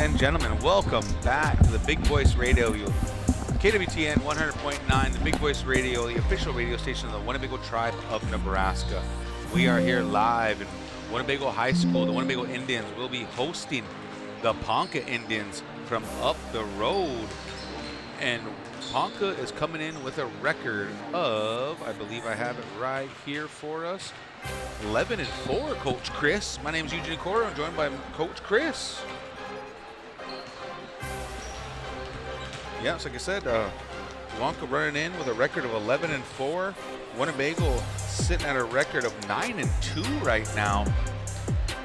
and gentlemen, welcome back to the Big Voice Radio. KWTN 100.9, the Big Voice Radio, the official radio station of the Winnebago Tribe of Nebraska. We are here live in Winnebago High School. The Winnebago Indians will be hosting the Ponca Indians from up the road. And Ponca is coming in with a record of, I believe I have it right here for us, 11-4, Coach Chris. My name is Eugene Cora. I'm joined by Coach Chris. Yes, like I said, Ponca running in with a record of 11-4. Winnebago sitting at a record of 9-2 right now.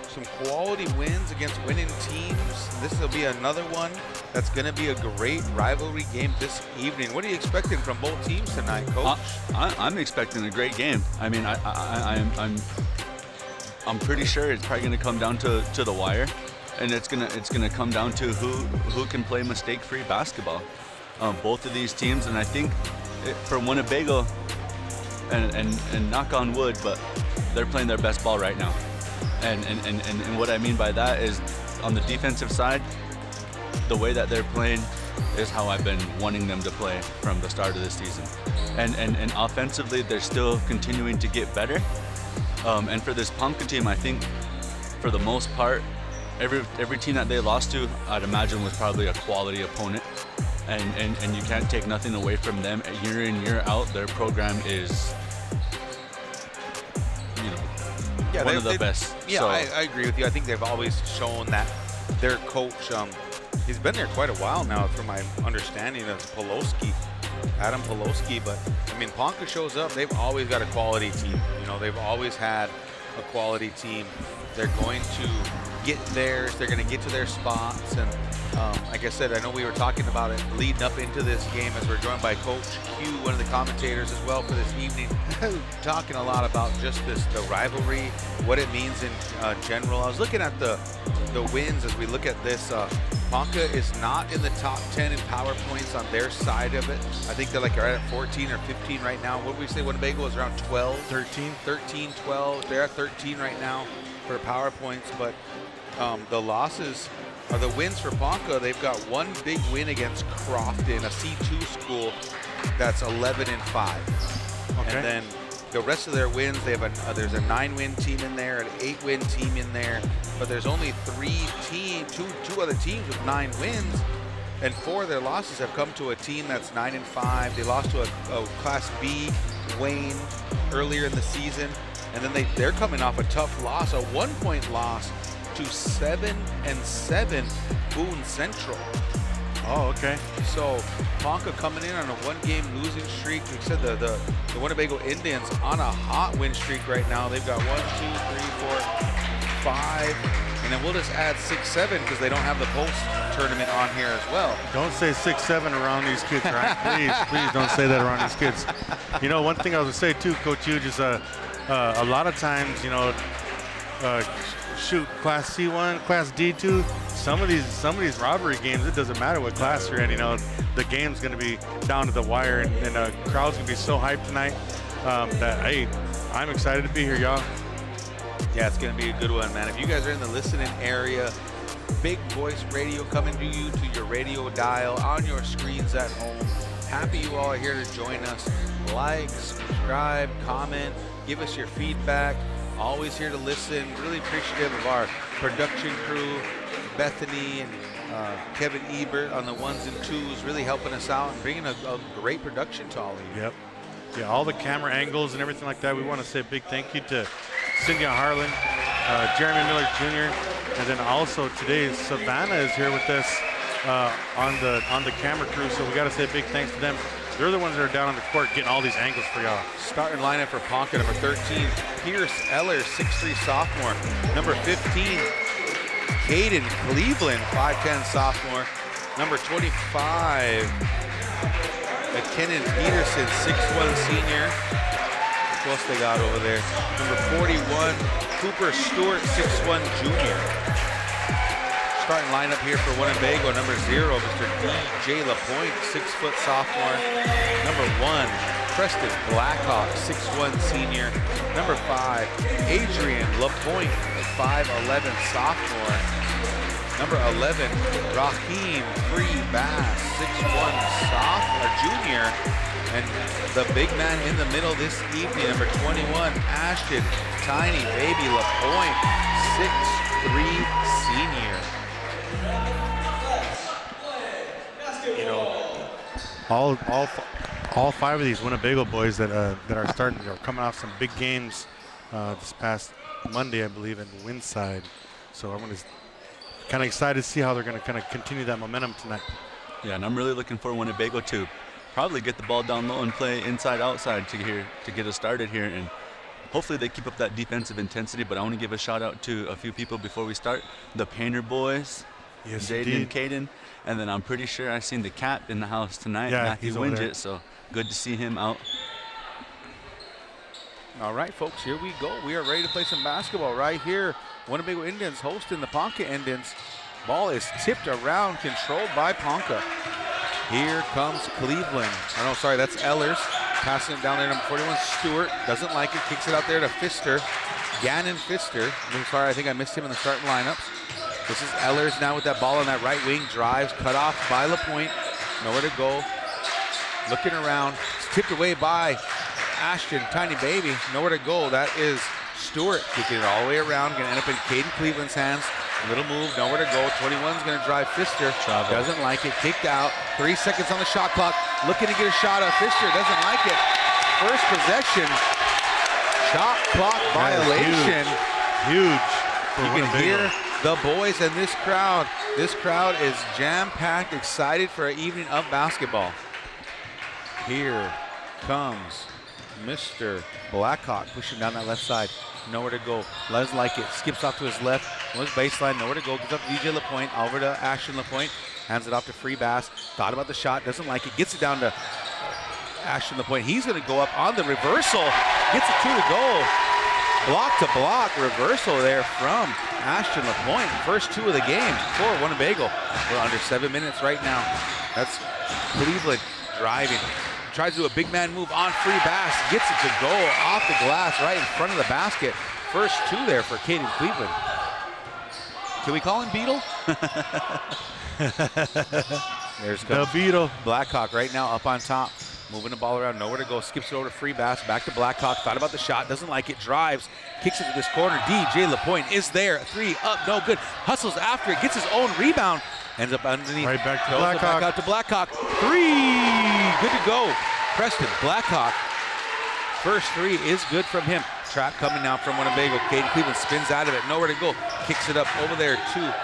Some quality wins against winning teams. This will be another one that's going to be a great rivalry game this evening. What are you expecting from both teams tonight, Coach? I'm expecting a great game. I mean, I'm pretty sure it's probably going to come down to the wire, and it's gonna come down to who can play mistake-free basketball. Both of these teams, and I think for Winnebago, and knock on wood, but they're playing their best ball right now. And what I mean by that is, on the defensive side, the way that they're playing is how I've been wanting them to play from the start of the season. And offensively, they're still continuing to get better. And for this Ponca team, I think for the most part, every team that they lost to, I'd imagine was probably a quality opponent. And you can't take nothing away from them. Year in, year out, their program is, one of the best. Yeah, so, I agree with you. I think they've always shown that their coach, he's been there quite a while now, from my understanding, of Adam Poloski. But I mean, Ponca shows up. They've always got a quality team. They've always had a quality team. They're going to get theirs. They're going to get to their spots. And like I said, I know we were talking about it leading up into this game, as we're joined by Coach Q, one of the commentators as well for this evening, talking a lot about just the rivalry, what it means in general. I was looking at the wins as we look at this. Ponca is not in the top 10 in power points on their side of it. I think they're like right at 14 or 15 right now. What would we say Winnebago is around 12? 13, 12. They're at 13 right now for power points. But the losses are the wins for Ponca. They've got one big win against Crofton, a C2 school that's 11-5. Okay. And then the rest of their wins, they have there's a 9-win team in there, an 8-win team in there, but there's only two other teams with 9 wins, and 4 of their losses have come to a team that's 9-5. They lost to a Class B Wayne earlier in the season, and then they're coming off a tough loss, a 1-point loss to 7-7 Boone Central. Oh, okay. So Ponca coming in on a 1-game losing streak. We said the Winnebago Indians on a hot win streak right now. They've got 1, 2, 3, 4, 5, and then we'll just add 6, 7 because they don't have the post tournament on here as well. Don't say 6, 7 around these kids, right? please don't say that around these kids. One thing I was gonna say too, Coach Hughes, is a lot of times, shoot, Class C1, Class D2, some of these rivalry games, it doesn't matter what class you're in, the game's going to be down to the wire, and the crowd's going to be so hyped tonight that, hey, I'm excited to be here, y'all. Yeah, it's going to be a good one, man. If you guys are in the listening area, Big Voice Radio coming to you to your radio dial, on your screens at home. Happy you all are here to join us. Like, subscribe, comment, give us your feedback. Always here to listen. Really appreciative of our production crew, Bethany and Kevin Ebert on the 1s and 2s, really helping us out and bringing a great production to all of you. Yep. Yeah, all the camera angles and everything like that. We want to say a big thank you to Cynthia Harlan, Jeremy Miller Jr., and then also today Savannah is here with us on the camera crew. So we got to say a big thanks to them. They're the ones that are down on the court getting all these angles for y'all. Starting lineup for Ponca, number 13, Pierce Eller, 6'3" sophomore. Number 15, Caden Cleveland, 5'10" sophomore. Number 25, McKinnon Peterson, 6'1" senior. Who else they got over there? Number 41, Cooper Stewart, 6'1" junior. Starting lineup here for Winnebago, number 0, Mr. DJ LaPointe, 6-foot sophomore. Number 1, Preston Blackhawk, 6'1" senior. Number 5, Adrian LaPointe, 5'11" sophomore. Number 11, Raheem Free Bass, 6'1", junior. And the big man in the middle this evening, number 21, Ashton Tiny Baby LaPointe, 6'3", senior. You know, all 5 of these Winnebago boys that are starting, are coming off some big games this past Monday, I believe, in Windside. So I'm kind of excited to see how they're going to kind of continue that momentum tonight. Yeah, and I'm really looking for Winnebago to probably get the ball down low and play inside outside to get us started here, and hopefully they keep up that defensive intensity. But I want to give a shout out to a few people before we start. The Painter boys, yes, Jaden and Caden, and then I'm pretty sure I've seen the Cat in the house tonight. Yeah, Matthew he's over there. Winget, so good to see him out. All right, folks, here we go. We are ready to play some basketball right here. Winnebago Indians hosting the Ponca Indians. Ball is tipped around, controlled by Ponca. Here comes Cleveland. Oh, no, sorry, that's Ehlers. Passing it down there, number 41, Stewart. Doesn't like it, kicks it out there to Pfister. Gannon Pfister. I'm sorry, I think I missed him in the starting lineups. This is Ehlers now with that ball on that right wing. Drives, cut off by LaPointe. Nowhere to go. Looking around. It's tipped away by Ashton, Tiny Baby. Nowhere to go. That is Stewart kicking it all the way around. Going to end up in Caden Cleveland's hands. Little move, nowhere to go. 21's going to drive Pfister. Doesn't like it. Kicked out. 3 seconds on the shot clock. Looking to get a shot at Pfister. Doesn't like it. First possession. Shot clock violation. Huge. You can hear the boys and this crowd. This crowd is jam-packed, excited for an evening of basketball. Here comes Mr. Blackhawk pushing down that left side. Nowhere to go. Les like it. Skips off to his left. Was baseline. Nowhere to go. Gives up to DJ LaPointe. Over to Ashton LaPointe. Hands it off to Free Bass. Thought about the shot. Doesn't like it. Gets it down to Ashton LaPointe. He's going to go up on the reversal. Gets it to goal. Block to block reversal there from Ashton LaPointe. First 2 of the game for Winnebago. We're under 7 minutes right now. That's Cleveland driving. Tries to do a big man move on Free Bass. Gets it to go off the glass right in front of the basket. First 2 there for Caden Cleveland. Can we call him Beetle? There's The Beetle. Blackhawk right now up on top. Moving the ball around, nowhere to go. Skips it over to Free Bass. Back to Blackhawk. Thought about the shot. Doesn't like it. Drives. Kicks it to this corner. DJ LaPointe is there. 3 up. No good. Hustles after it. Gets his own rebound. Ends up underneath. Right back to Goes Blackhawk. Back out to Blackhawk. 3. Good to go. Preston Blackhawk. First 3 is good from him. Trap coming now from Winnebago. Caden Cleveland spins out of it. Nowhere to go. Kicks it up over there to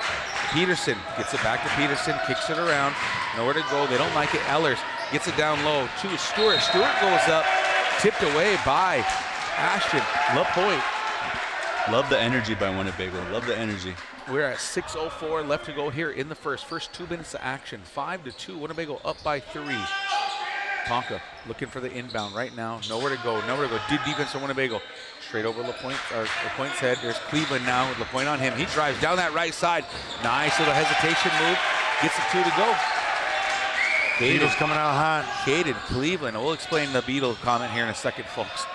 Peterson. Gets it back to Peterson. Kicks it around. Nowhere to go. They don't like it. Ehlers gets it down low to Stewart. Stewart goes up. Tipped away by Ashton LaPointe. Love the energy by Winnebago. Love the energy. We're at 6:04 left to go here in the first 2 minutes of action. 5-2. Winnebago up by 3. Ponca looking for the inbound right now. Nowhere to go. Nowhere to go. Good defense from Winnebago. Straight over LaPointe's head. There's Cleveland now with LaPointe on him. He drives down that right side. Nice little hesitation move. Gets it 2 to go. Beetle's coming out hot. Caden Cleveland. We'll explain the Beetle comment here in a second, folks.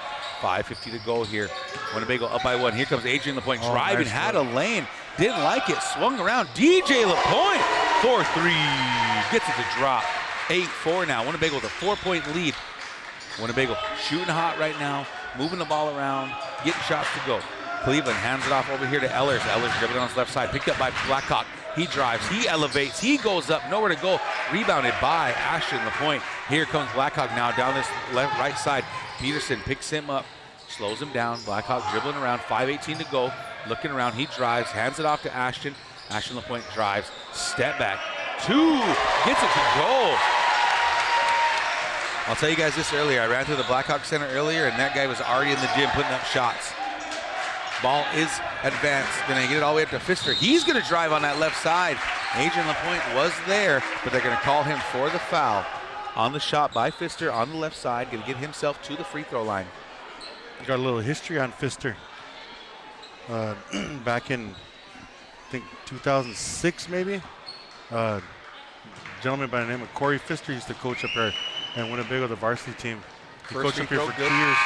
5:50 to go here. Winnebago up by 1. Here comes Adrian LaPointe driving. Nice had a lane. Didn't like it. Swung around. DJ LaPointe. 4-3. Gets it to drop. 8-4 now. Winnebago with a 4-point lead. Winnebago shooting hot right now. Moving the ball around. Getting shots to go. Cleveland hands it off over here to Ehlers. Ehlers dribbling on his left side. Picked up by Blackhawk. He drives. He elevates. He goes up. Nowhere to go. Rebounded by Ashton LaPointe. Here comes Blackhawk now down this right side. Peterson picks him up. Slows him down. Blackhawk dribbling around. 5:18 to go. Looking around. He drives. Hands it off to Ashton. Ashton LaPointe drives. Step back. 2. Gets it to go. I'll tell you guys this earlier. I ran through the Blackhawk Center earlier, and that guy was already in the gym putting up shots. Ball is advanced. Going to get it all the way up to Pfister. He's going to drive on that left side. Adrian LaPointe was there, but they're going to call him for the foul on the shot by Pfister on the left side. Going to get himself to the free throw line. Got a little history on Pfister. Back in, I think, 2006 maybe. Gentleman by the name of Corey Pfister used to coach up there at Winnebago, the varsity team. He coached up here for 2 years.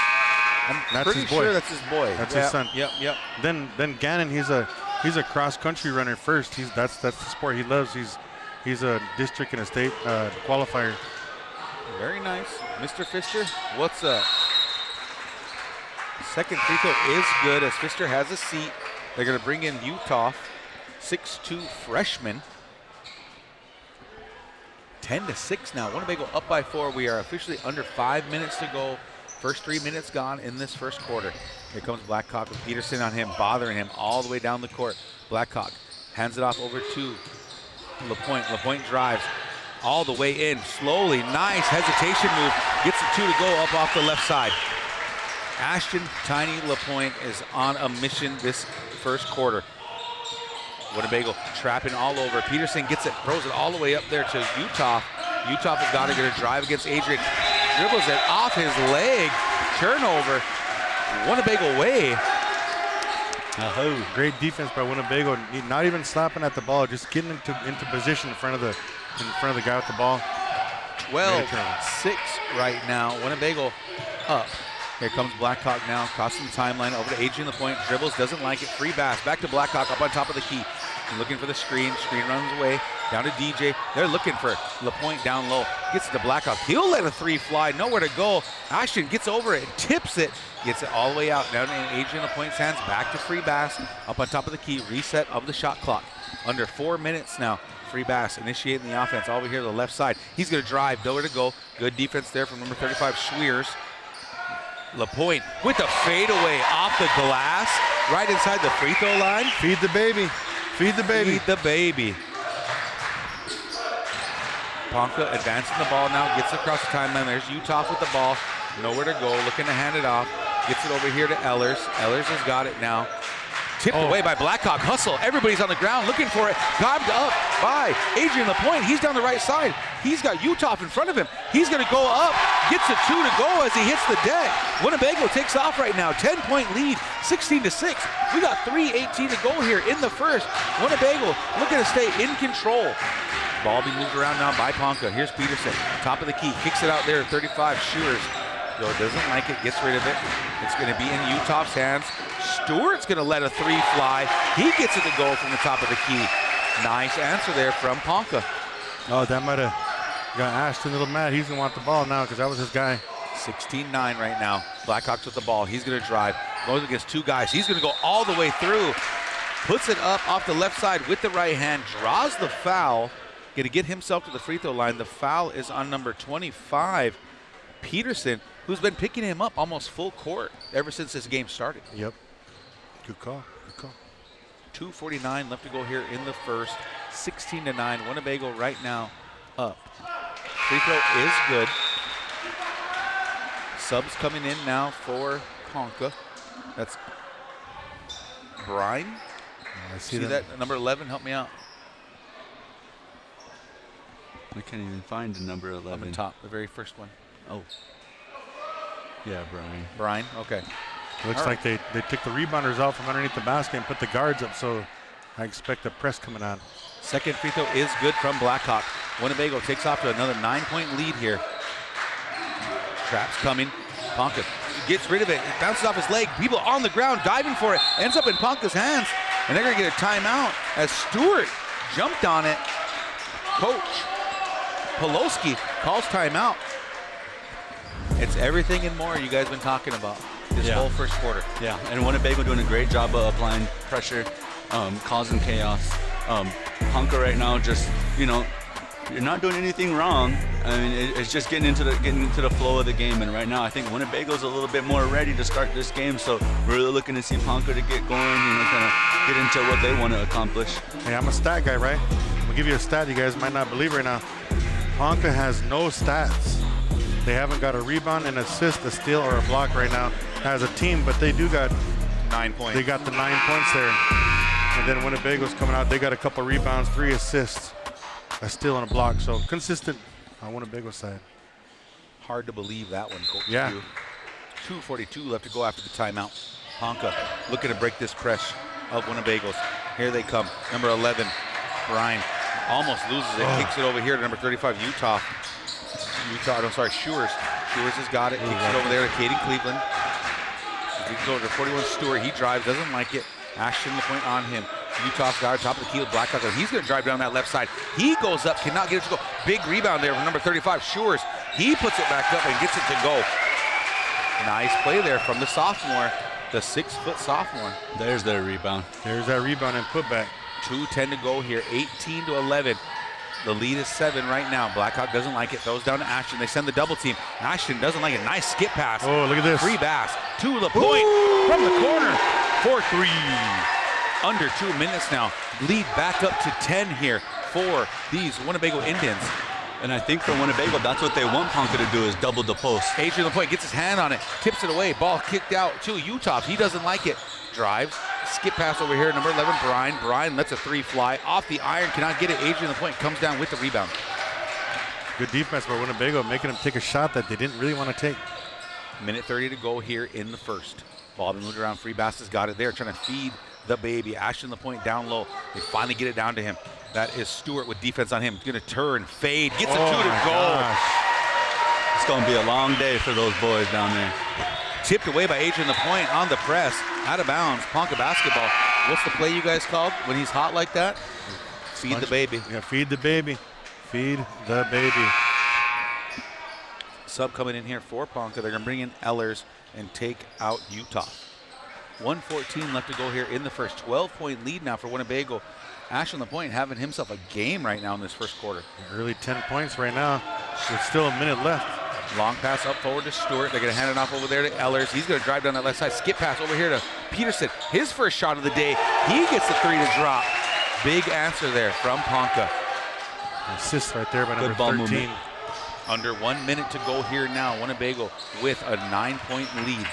I'm That's pretty his boy. sure that's his boy. That's his son. Yep. Then Gannon, he's a he's a cross-country runner first. That's the sport he loves. He's a district and a state qualifier. Very nice. Mr. Pfister, what's up? Second free throw is good as Pfister has a seat. They're going to bring in Utah, 6'2" freshman. 10-6 now. Winnebago up by 4. We are officially under 5 minutes to go. First 3 minutes gone in this first quarter. Here comes Blackhawk with Peterson on him, bothering him all the way down the court. Blackhawk hands it off over to LaPointe. LaPointe drives all the way in slowly. Nice hesitation move. Gets the 2 to go up off the left side. Ashton Tiny LaPointe is on a mission this first quarter. Winnebago trapping all over. Peterson gets it, throws it all the way up there to Utah. Utah has got to get a drive against Adrian. Dribbles it off his leg. Turnover. Winnebago way. Great defense by Winnebago. Not even slapping at the ball, just getting into position in front of the guy with the ball. 12-6 right now. Winnebago up. Here comes Blackhawk now, crossing the timeline over to Adrian LaPointe. Dribbles, doesn't like it. Free pass. Back to Blackhawk up on top of the key. Looking for the screen. Screen runs away. Down to DJ. They're looking for LaPointe down low. Gets it to Blackhawk. He'll let a 3 fly. Nowhere to go. Ashton gets over it. Tips it. Gets it all the way out. Down in Adrian LaPointe's hands. Back to Free Bass. Up on top of the key. Reset of the shot clock. Under 4 minutes now. Free Bass initiating the offense all over here to the left side. He's going to drive. Nowhere to go. Good defense there from number 35, Schweers. LaPointe with the fadeaway off the glass, right inside the free throw line. Feed the baby. Feed the baby. Feed the baby. Ponca advancing the ball now, gets across the timeline. There's Utah with the ball. Nowhere to go, looking to hand it off. Gets it over here to Ellers. Ellers has got it now. Tipped away by Blackhawk. Hustle. Everybody's on the ground looking for it. Gobbed up by Adrian LaPointe. He's down the right side. He's got Utah in front of him. He's going to go up. Gets a 2 to go as he hits the deck. Winnebago takes off right now. 10-point lead, 16-6. We got 3:18 to go here in the first. Winnebago looking to stay in control. Ball be moved around now by Ponca. Here's Peterson. Top of the key. Kicks it out there. 35. Shearers. Joe doesn't like it. Gets rid of it. It's going to be in Utah's hands. Stewart's going to let a 3 fly. He gets it to go from the top of the key. Nice answer there from Ponca. Oh, that might have got Ashton a little mad. He's going to want the ball now because that was his guy. 16-9 right now. Blackhawks with the ball. He's going to drive. Goes against 2 guys. He's going to go all the way through. Puts it up off the left side with the right hand. Draws the foul. Going to get himself to the free throw line. The foul is on number 25, Peterson, who's been picking him up almost full court ever since this game started. Yep. Good call. Good call. 2:49 left to go here in the first. 16-9. Winnebago right now up. Free throw is good. Subs coming in now for Ponca. That's Brine. I see that. Number 11, help me out. I can't even find the number 11. Up on top, the very first one. Oh. Yeah, Brian. Brine, okay. Looks like they took the rebounders out from underneath the basket and put the guards up, so I expect a press coming on. Second free throw is good from Blackhawk. Winnebago takes off to another 9-point lead here. Traps coming. Ponca gets rid of it. It bounces off his leg. People on the ground diving for it. Ends up in Ponca's hands. And they're going to get a timeout as Stewart jumped on it. Coach Poloski calls timeout. It's everything and more you guys been talking about this whole first quarter. Yeah, and Winnebago doing a great job of applying pressure, causing chaos. Ponca right now just, you're not doing anything wrong. I mean, it's just getting into the flow of the game. And right now, I think Winnebago's a little bit more ready to start this game. So we're really looking to see Ponca to get going, kind of get into what they want to accomplish. Hey, I'm a stat guy, right? I'm gonna give you a stat you guys might not believe right now. Ponca has no stats. They haven't got a rebound, an assist, a steal, or a block right now as a team, but they do got 9 points. They got the 9 points there. And then Winnebago's coming out. They got a couple rebounds, 3 assists, a steal, and a block. So consistent on Winnebago's side. Hard to believe that one, Coach. Yeah. 2:42 left to go after the timeout. Ponca looking to break this press of Winnebago's. Here they come. Number 11, Brian, almost loses it. Kicks it over here to number 35, Schewers. Schewers has got it. Kicks it over there to Caden Cleveland. He goes over to 41, Stewart. He drives, doesn't like it. Ashton LaPointe on him. Utah's guard, top of the key with Blackhawk. He's going to drive down that left side. He goes up, cannot get it to go. Big rebound there from number 35, Shores. He puts it back up and gets it to go. Nice play there from the sophomore, the 6-foot sophomore. There's their rebound. There's that rebound and putback. 2:10 to go here, 18-11. The lead is 7 right now. Blackhawk doesn't like it, throws down to Ashton. They send the double team. Ashton doesn't like it. Nice skip pass. Oh, look at this. Free pass to the point from the corner. 4-3. Under 2 minutes now. Lead back up to 10 here for these Winnebago Indians. And I think for Winnebago, that's what they want Ponca to do, is double the post. Adrian LaPointe gets his hand on it, tips it away. Ball kicked out to Utah. He doesn't like it. Drives. Skip pass over here, number 11, Bryan. Bryan lets a 3 fly. Off the iron, cannot get it. Adrian LaPointe comes down with the rebound. Good defense by Winnebago, making them take a shot that they didn't really want to take. Minute 30 to go here in the first. Ball been moved around. Free Bass got it there, trying to feed the baby. Ashton LaPointe down low. They finally get it down to him. That is Stewart with defense on him. He's going to turn, fade, gets a 2 to go. Gosh. It's going to be a long day for those boys down there. Tipped away by Adrian LaPointe on the press. Out of bounds. Ponca basketball. What's the play you guys called when he's hot like that? Feed the baby. Yeah, feed the baby. Feed the baby. Sub coming in here for Ponca. They're going to bring in Ellers and take out Utah. 1:14 left to go here in the first. 12-point lead now for Winnebago. Ashton LaPointe having himself a game right now in this first quarter. Early 10 points right now. There's still a minute left. Long pass up forward to Stewart. They're going to hand it off over there to Ellers. He's going to drive down that left side. Skip pass over here to Peterson. His first shot of the day. He gets the 3 to drop. Big answer there from Ponca. Assist right there by number Good ball 13. movement. Under 1 minute to go here now. Winnebago with a 9-point lead.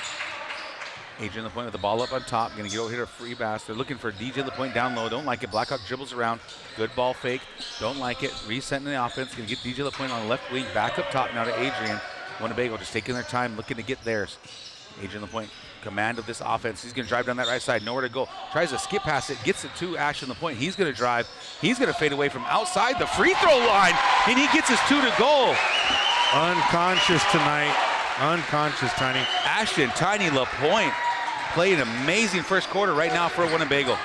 Adrian LaPointe with the ball up on top. Going to get over here to Free Bass. They're looking for DJ LaPointe down low. Don't like it. Blackhawk dribbles around. Good ball fake. Don't like it. Resetting the offense. Going to get DJ LaPointe on the left wing. Back up top now to Adrian. Winnebago just taking their time, looking to get theirs. Adrian LaPointe, command of this offense. He's going to drive down that right side. Nowhere to go. Tries to skip past it. Gets it to Ashton LaPointe. He's going to drive. He's going to fade away from outside the free throw line. And he gets his 2 to go. Unconscious tonight. Unconscious, Tiny. Ashton Tiny LaPointe playing an amazing first quarter right now for Winnebago.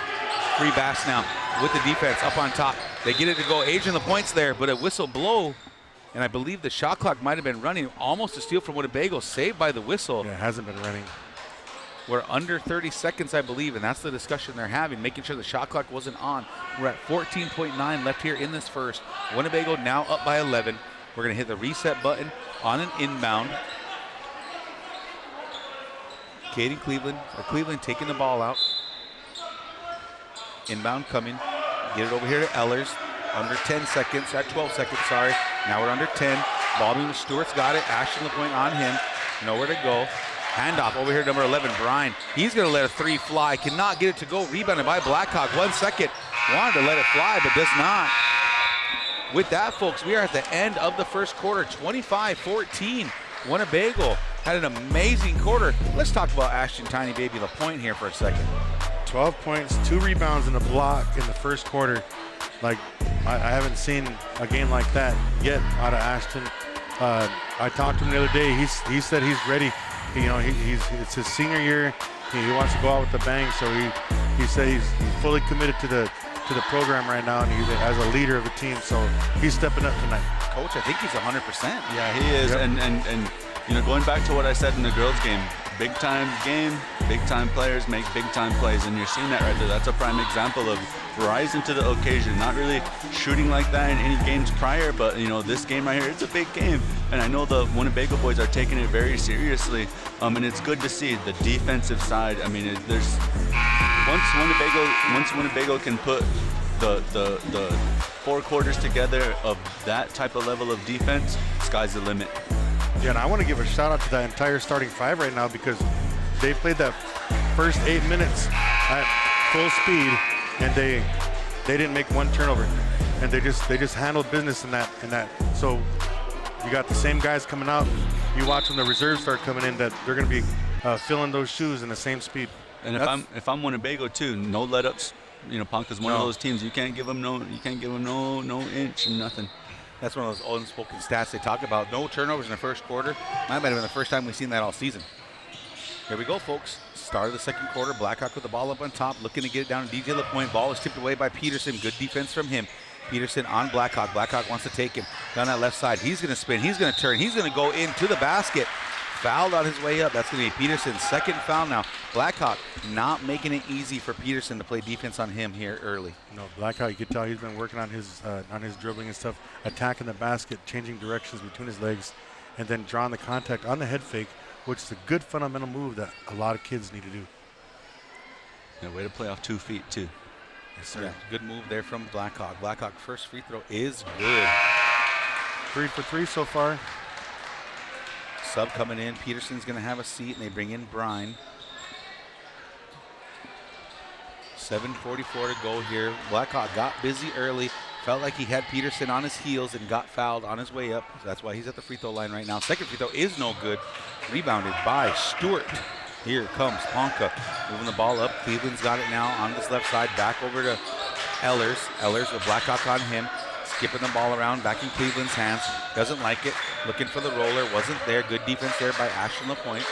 Free Bass now with the defense up on top. They get it to go. Adrian LaPointe's there, but a whistle blow. And I believe the shot clock might have been running. Almost a steal from Winnebago, saved by the whistle. Yeah, it hasn't been running. We're under 30 seconds, I believe, and that's the discussion they're having, making sure the shot clock wasn't on. We're at 14.9 left here in this first. Winnebago now up by 11. We're going to hit the reset button on an inbound. Cleveland taking the ball out. Inbound coming. Get it over here to Ellers. Under 10 seconds, at 12 seconds, sorry. Now we're under 10. Ball moving, Stewart's got it. Ashton LaPointe on him. Nowhere to go. Handoff over here, number 11, Bryan. He's going to let a 3 fly. Cannot get it to go. Rebounded by Blackhawk. 1 second. Wanted to let it fly, but does not. With that, folks, we are at the end of the first quarter. 25-14. Winnebago had an amazing quarter. Let's talk about Ashton Tiny Baby LaPointe here for a second. 12 points, 2 rebounds, and a block in the first quarter. Like, I haven't seen a game like that yet out of Ashton. I talked to him the other day. He said he's ready. You know, it's his senior year. He wants to go out with the bang. So he said he's fully committed to the program right now, and he's as a leader of the team. So he's stepping up tonight. Coach, I think he's 100%. Yeah, he is. Yep. And you know, going back to what I said in the girls game, big time game, big time players make big time plays, and you're seeing that right there. That's a prime example of rising to the occasion. Not really shooting like that in any games prior, but you know, this game right here, it's a big game, and I know the Winnebago boys are taking it very seriously. And it's good to see the defensive side. I mean, there's once Winnebago can put the 4 quarters together of that type of level of defense, sky's the limit. Yeah, and I want to give a shout out to that entire starting 5 right now, because they played that first 8 minutes at full speed, and they didn't make 1 turnover, and they just handled business in that. So you got the same guys coming out. You watch when the reserves start coming in, that they're going to be filling those shoes in the same speed. And if I'm Winnebago too, no let-ups. You know, Ponca's one of those teams. You can't give them no inch and nothing. That's one of those unspoken stats they talk about. No turnovers in the first quarter. Might have been the first time we've seen that all season. Here we go, folks. Start of the second quarter, Blackhawk with the ball up on top, looking to get it down to DJ LaPointe. Ball is tipped away by Peterson. Good defense from him. Peterson on Blackhawk. Blackhawk wants to take him down that left side. He's going to spin. He's going to turn. He's going to go into the basket. Fouled on his way up. That's going to be Peterson's second foul now. Blackhawk not making it easy for Peterson to play defense on him here early. No, Blackhawk, you can tell he's been working on his dribbling and stuff, attacking the basket, changing directions between his legs, and then drawing the contact on the head fake, which is a good fundamental move that a lot of kids need to do. Yeah, way to play off 2 feet, too. Yes, sir. Yeah, good move there from Blackhawk. Blackhawk first free throw is good. 3 for 3 so far. Sub coming in. Peterson's going to have a seat, and they bring in Brine. 7:44 to go here. Blackhawk got busy early. Felt like he had Peterson on his heels and got fouled on his way up. So that's why he's at the free throw line right now. Second free throw is no good. Rebounded by Stewart. Here comes Ponca moving the ball up. Cleveland's got it now on this left side. Back over to Ehlers. Ehlers with Blackhawk on him. Skipping the ball around, back in Cleveland's hands. Doesn't like it. Looking for the roller. Wasn't there. Good defense there by Ashton LaPointe.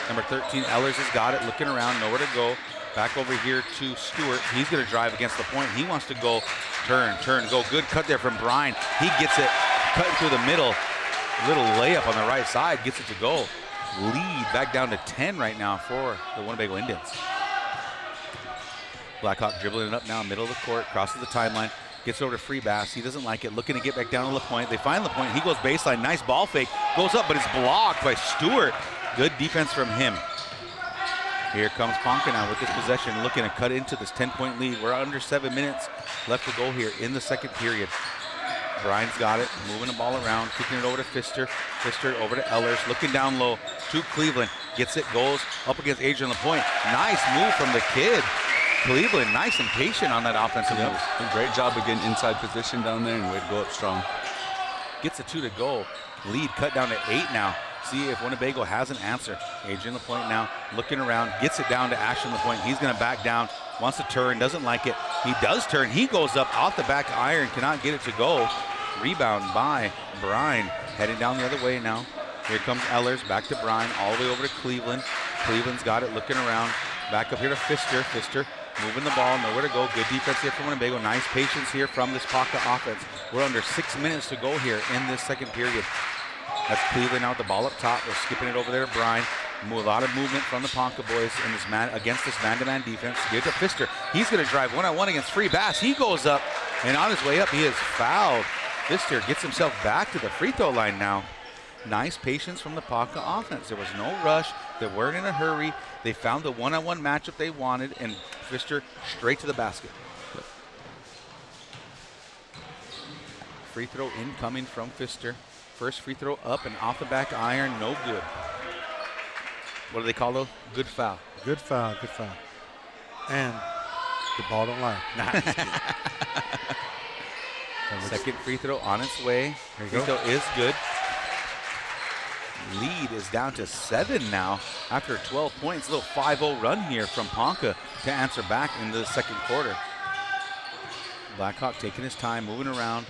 Number 13, Ehlers has got it. Looking around, nowhere to go. Back over here to Stewart. He's going to drive against LaPointe. He wants to go turn, go. Good cut there from Brine. He gets it, cutting through the middle. Little layup on the right side, gets it to go. Lead back down to 10 right now for the Winnebago Indians. Blackhawk dribbling it up now, middle of the court, crosses the timeline. Gets over to Freebass. He doesn't like it. Looking to get back down to LaPointe. They find LaPointe. He goes baseline. Nice ball fake. Goes up, but it's blocked by Stewart. Good defense from him. Here comes Ponca now with this possession, looking to cut into this 10-point lead. We're under 7 minutes left to go here in the second period. Brian's got it, moving the ball around, kicking it over to Pfister. Pfister over to Ehlers, looking down low to Cleveland. Gets it, goes up against Adrian LaPointe. Nice move from the kid. Cleveland, nice and patient on that offensive move. Great job of getting inside position down there and way to go up strong. Gets a 2 to go. Lead cut down to 8 now. See if Winnebago has an answer. Adrian LaPointe now looking around, gets it down to Ashton LaPointe. He's going to back down, wants to turn, doesn't like it. He does turn. He goes up off the back iron, cannot get it to go. Rebound by Brine. Heading down the other way now. Here comes Ehlers, back to Brine, all the way over to Cleveland. Cleveland's got it, looking around. Back up here to Pfister. Pfister moving the ball, nowhere to go. Good defense here from Winnebago. Nice patience here from this Ponca offense. We're under 6 minutes to go here in this second period. That's Cleveland now with the ball up top. They're skipping it over there to Brine. A lot of movement from the Ponca boys in this against this man-to-man defense. Give it to Pfister. He's going to drive one-on-one against Freebass. He goes up, and on his way up, he is fouled. Pfister gets himself back to the free throw line now. Nice patience from the Ponca offense. There was no rush. They weren't in a hurry. They found the one-on-one matchup they wanted, and Pfister straight to the basket. Free throw incoming from Pfister. First free throw up and off the back iron, no good. What do they call though? Good foul. Good foul, good foul. And the ball don't lie. Second free throw on its way. Free throw is good. Lead is down to 7 now after 12 points. A little 5-0 run here from Ponca to answer back in the second quarter. Blackhawk taking his time, moving around.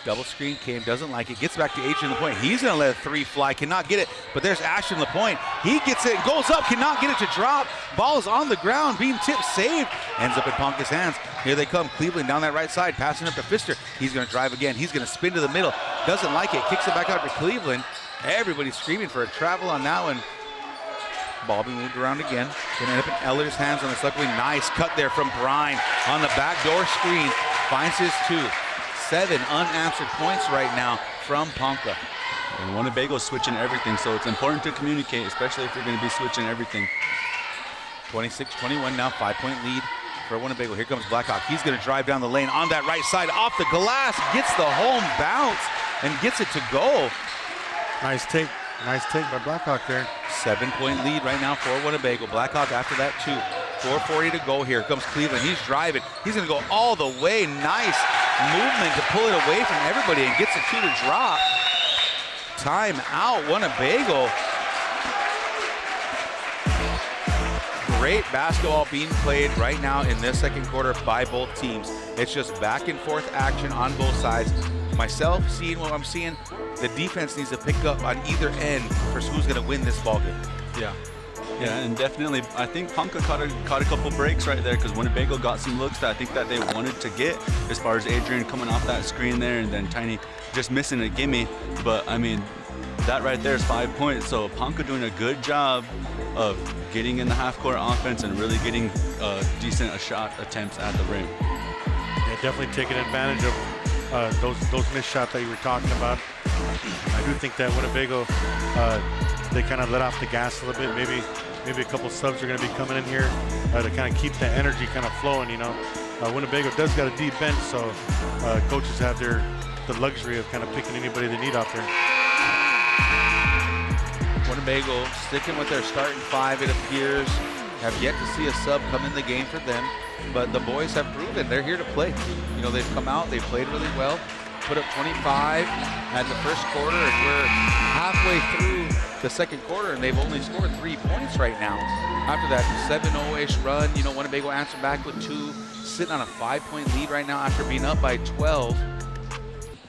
Double screen came, doesn't like it. Gets back to Adrian LaPointe. He's going to let a 3 fly, cannot get it. But there's Ashton LaPointe. He gets it, goes up, cannot get it to drop. Ball is on the ground, being tipped, saved. Ends up in Ponca's hands. Here they come, Cleveland down that right side, passing up to Pfister. He's going to drive again. He's going to spin to the middle. Doesn't like it, kicks it back out to Cleveland. Everybody's screaming for a travel on that one. Ball being moved around again. Gonna end up in Ehlers' hands on this luckily nice cut there from Brine on the backdoor screen. Finds his 2. 7 unanswered points right now from Ponca. And Winnebago's switching everything, so it's important to communicate, especially if you're going to be switching everything. 26-21 now, 5-point lead for Winnebago. Here comes Blackhawk. He's going to drive down the lane on that right side, off the glass, gets the home bounce, and gets it to go. Nice take by Blackhawk there. 7-point lead right now for Winnebago. Blackhawk after that 2. 4:40 to go here. Comes Cleveland. He's driving. He's going to go all the way. Nice movement to pull it away from everybody and gets a 2 to drop. Time out, Winnebago. Great basketball being played right now in this second quarter by both teams. It's just back and forth action on both sides. Myself, seeing what I'm seeing, the defense needs to pick up on either end for who's going to win this ball game. Yeah. Yeah, and definitely, I think Ponca caught a couple breaks right there because Winnebago got some looks that I think that they wanted to get as far as Adrian coming off that screen there and then Tiny just missing a gimme. But, I mean, that right there is 5 points. So Ponca doing a good job of getting in the half-court offense and really getting decent shot attempts at the rim. Yeah, definitely taking advantage of those missed shots that you were talking about. I do think that Winnebago, they kind of let off the gas a little bit. Maybe a couple subs are going to be coming in here to kind of keep the energy kind of flowing. You know, Winnebago does got a deep bench, so coaches have the luxury of kind of picking anybody they need out there. Winnebago sticking with their starting five, it appears. Have yet to see a sub come in the game for them, but the boys have proven they're here to play. You know, they've come out, they've played really well, put up 25 at the first quarter, and we're halfway through the second quarter, and they've only scored 3 points right now. After that 7-0-ish run, you know, Winnebago answered back with 2, sitting on a 5-point lead right now after being up by 12.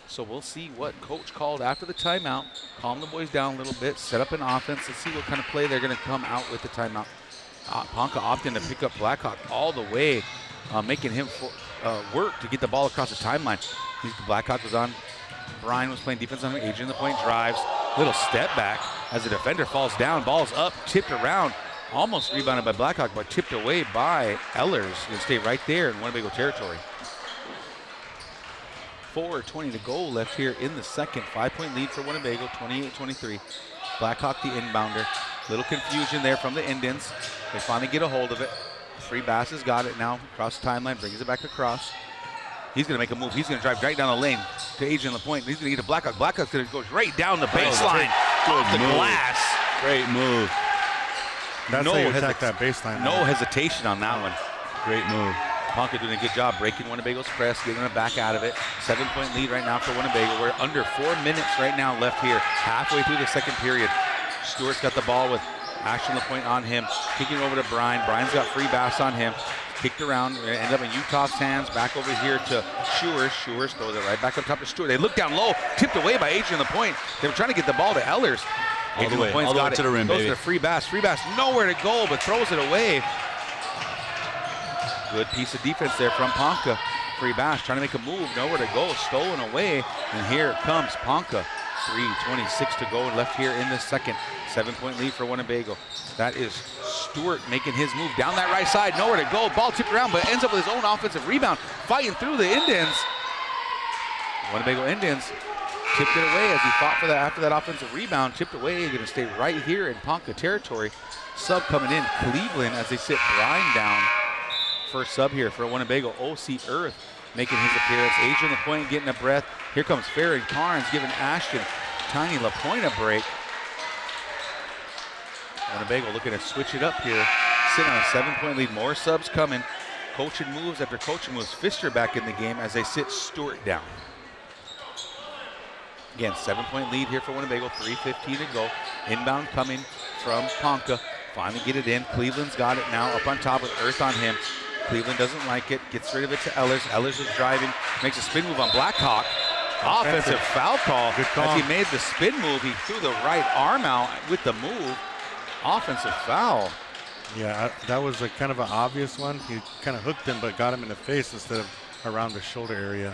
So we'll see what coach called after the timeout. Calm the boys down a little bit, set up an offense. Let's see what kind of play they're going to come out with the timeout. Ponca opting to pick up Blackhawk all the way, making him work to get the ball across the timeline. Blackhawk was on. Brian was playing defense on him. Adrian the point drives. Little step back as the defender falls down. Ball's up, tipped around. Almost rebounded by Blackhawk, but tipped away by Ehlers. Going to stay right there in Winnebago territory. 4:20 to go left here in the second. 5-point lead for Winnebago, 28-23. Blackhawk the inbounder. Little confusion there from the Indians. They finally get a hold of it. Free Bass has got it now. Across the timeline, brings it back across. He's going to make a move. He's going to drive right down the lane to Adrian LaPointe. He's going to get a Blackhawk. Blackhawk's going to go right down the baseline. Off the glass. Great move. That's how you attack that baseline. No hesitation on that one. Great move. Ponca doing a good job breaking Winnebago's press, getting them back out of it. 7-point lead right now for Winnebago. We're under 4 minutes right now left here, halfway through the second period. Stewart's got the ball with Ashton LaPointe on him, kicking over to Brian. Brian's got Free Bass on him. Kicked around, ended up in Utah's hands, back over here to Schewers. Schewers throws it right back up top to Stewart. They look down low, tipped away by Adrian LaPointe. They were trying to get the ball to Ehlers. All the way to the rim, goes baby. to Free Bass. Free Bass nowhere to go, but throws it away. Good piece of defense there from Ponca. Free Bass trying to make a move, nowhere to go, stolen away. And here comes Ponca. 3:26 to go left here in the second. 7-point lead for Winnebago. That is Stewart making his move down that right side, nowhere to go. Ball tipped around, but ends up with his own offensive rebound, fighting through the Indians. Winnebago Indians tipped it away as he fought for that after that offensive rebound. Tipped away, going to stay right here in Ponca territory. Sub coming in, Cleveland, as they sit Brian down. First sub here for Winnebago, O.C. Earth making his appearance. Adrian LaPointe getting a breath. Here comes Farron Carnes giving Ashton Tiny LaPointe a break. Winnebago looking to switch it up here. Sitting on a 7-point lead. More subs coming. Coaching moves after coaching moves. Pfister back in the game as they sit Stewart down. Again, 7-point lead here for Winnebago. 3:15 to go. Inbound coming from Ponca. Finally get it in. Cleveland's got it now up on top with Earth on him. Cleveland doesn't like it. Gets rid of it to Ehlers. Ehlers is driving. Makes a spin move on Blackhawk. Offensive foul call. Good call. As he made the spin move, he threw the right arm out with the move. Offensive foul. Yeah, that was a kind of an obvious one. He kind of hooked him, but got him in the face instead of around the shoulder area.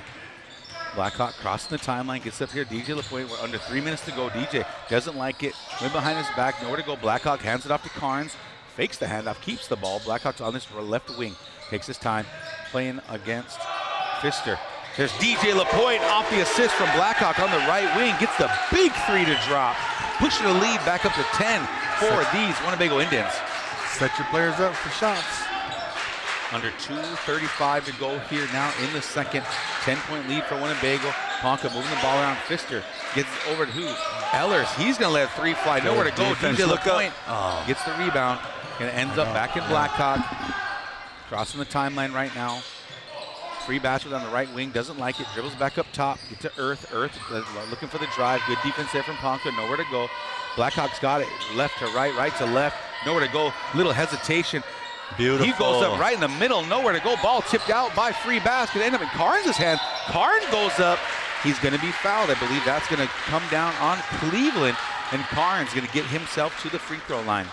Blackhawk crossing the timeline, gets up here. DJ LaPointe, we're under 3 minutes to go. DJ doesn't like it. Went behind his back, nowhere to go. Blackhawk hands it off to Carnes. Fakes the handoff, keeps the ball. Blackhawk's on this left wing. Takes his time, playing against Pfister. There's DJ LaPointe off the assist from Blackhawk on the right wing. Gets the big three to drop. Pushing the lead back up to 10 for these Winnebago Indians. Set your players up for shots. Under 2:35 to go here now in the second. 10-point lead for Winnebago. Ponca moving the ball around. Pfister gets over to who? Ehlers. He's going to let three fly. Nowhere to go. DJ LaPointe gets the rebound and ends up back in Blackhawk. Crossing the timeline right now. Free Bass on the right wing. Doesn't like it. Dribbles back up top. Get to Earth. Earth looking for the drive. Good defense there from Ponca. Nowhere to go. Blackhawk's got it. Left to right. Right to left. Nowhere to go. Little hesitation. Beautiful. He goes up right in the middle, nowhere to go. Ball tipped out by Free Bass. Could end up in Carnes' hand. Carnes goes up. He's going to be fouled. I believe that's going to come down on Cleveland. And Carnes going to get himself to the free throw line.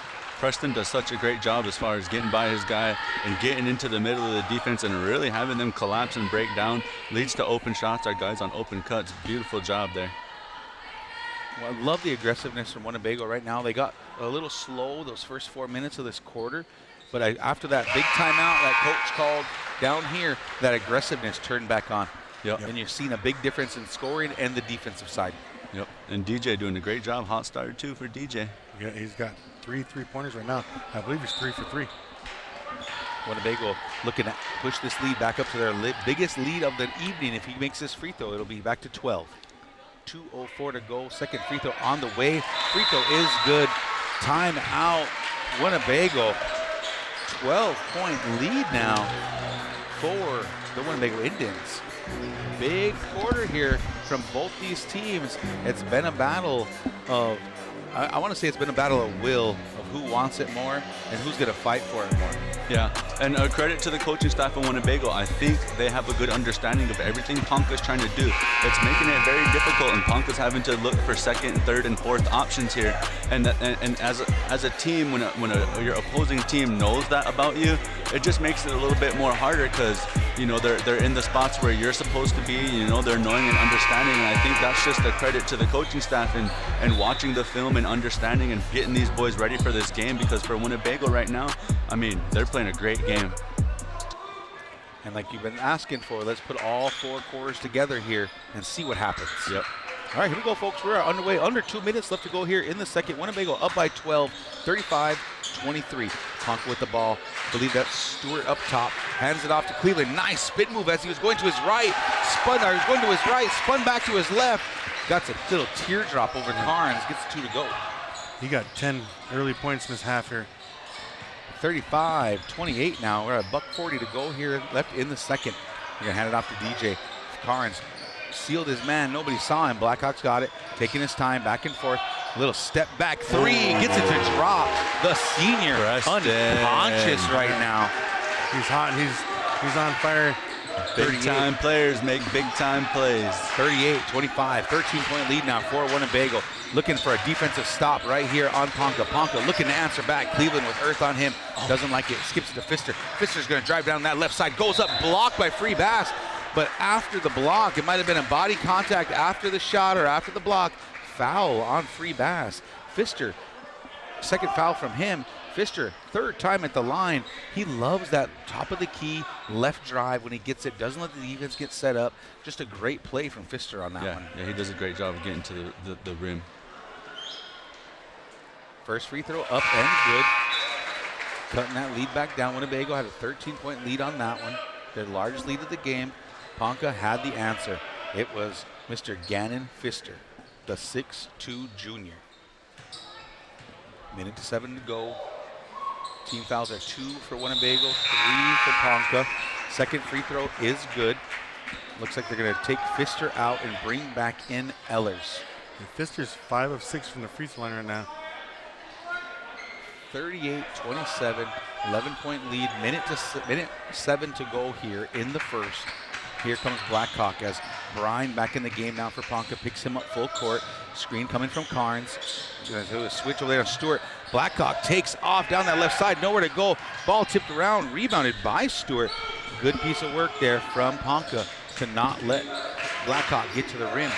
Preston does such a great job as far as getting by his guy and getting into the middle of the defense and really having them collapse and break down. Leads to open shots. Our guys on open cuts. Beautiful job there. Well, I love the aggressiveness from Winnebago right now. They got a little slow those first 4 minutes of this quarter, but after that big timeout that coach called down here, that aggressiveness turned back on. Yep. And you're seeing a big difference in scoring and the defensive side. Yep. And DJ doing a great job. Hot starter too for DJ. Yeah, he's got 3 3-pointers right now. I believe he's 3 for 3. Winnebago looking to push this lead back up to their biggest lead of the evening. If he makes this free throw, it'll be back to 12. 2:04 to go. Second free throw on the way. Free throw is good. Time out. Winnebago. 12-point lead now for the Winnebago Indians. Big quarter here from both these teams. It's been a battle of, I want to say it's been a battle of will, of who wants it more and who's going to fight for it more. Yeah, and credit to the coaching staff in Winnebago. I think they have a good understanding of everything Ponca's trying to do. It's making it very difficult, and Ponca's having to look for second, third, and fourth options here. And as a team, when your opposing team knows that about you, it just makes it a little bit more harder because you know they're in the spots where you're supposed to be. You know, they're knowing and understanding. And I think that's just a credit to the coaching staff and watching the film and understanding and getting these boys ready for this game. Because for Winnebago right now, I mean, they're playing a great game. And like you've been asking for, let's put all 4 quarters together here and see what happens. Yep. All right, here we go, folks. We're underway. Under 2 minutes left to go here in the second. Winnebago up by 12, 35-23. Ponca with the ball. I believe that's Stewart up top. Hands it off to Cleveland. Nice spin move as he was going to his right. Spun back to his left. Got a little teardrop over Carnes. Gets 2 to go. He got 10 early points in this half here. 35-28 now. We're at $1:40 to go here left in the second. We're going to hand it off to DJ. Carnes sealed his man. Nobody saw him. Blackhawks got it. Taking his time back and forth. A little step back 3. Gets it to drop. The senior unconscious right now. He's hot. He's on fire. Big time players make big time plays. 38-25. 13-point lead now for Winnebago. Looking for a defensive stop right here on Ponca. Ponca looking to answer back. Cleveland with earth on him. Doesn't like it. Skips it to Pfister. Pfister's going to drive down that left side. Goes up. Blocked by Free Bass. But after the block, it might have been a body contact after the shot or after the block. Foul on Free Bass. Pfister, second foul from him. Pfister, third time at the line. He loves that top of the key left drive when he gets it. Doesn't let the defense get set up. Just a great play from Pfister on that one. Yeah, he does a great job of getting to the rim. First free throw up and good. Cutting that lead back down. Winnebago had a 13-point lead on that one. Their largest lead of the game. Ponca had the answer. It was Mr. Gannon Pfister, the 6'2" junior. Minute to 7 to go. Team fouls are 2 for Winnebago, 3 for Ponca. Second free throw is good. Looks like they're going to take Pfister out and bring back in Ehlers. And Pfister's 5 of 6 from the free throw line right now. 38-27, 11-point lead. Minute 7 to go here in the first. Here comes Blackhawk as Brine back in the game now for Ponca. Picks him up full court. Screen coming from Carnes. Going to do a switch over there on Stewart. Blackhawk takes off down that left side. Nowhere to go. Ball tipped around. Rebounded by Stewart. Good piece of work there from Ponca to not let Blackhawk get to the rim.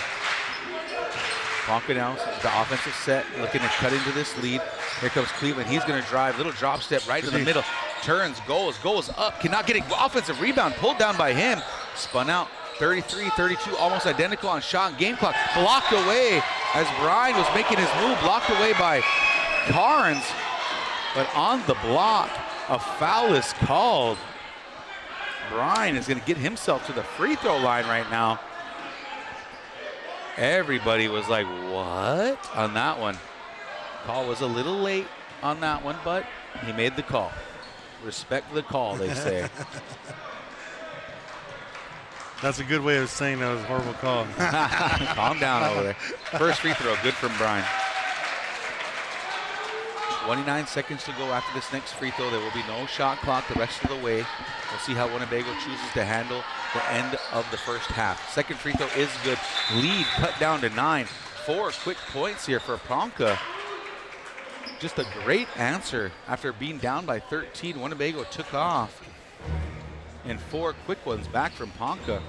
Ponca now, the offensive set, looking to cut into this lead. Here comes Cleveland. He's going to drive. Little drop step right to the middle. Turns, goes up. Cannot get it. Offensive rebound pulled down by him. Spun out. 33-32, almost identical on shot and game clock. Blocked away as Brine was making his move. Blocked away by Carnes. But on the block, a foul is called. Brine is going to get himself to the free throw line right now. Everybody was like, what? On that one. Call was a little late on that one, but he made the call. Respect the call, they say. That's a good way of saying that was a horrible call. Calm down over there. First free throw, good from Brine. 29 seconds to go after this next free throw. There will be no shot clock the rest of the way. We'll see how Winnebago chooses to handle the end of the first half. Second free throw is good. Lead cut down to 9. 4 quick points here for Ponca. just a great answer after being down by 13. Winnebago took off. And 4 quick ones back from Ponca.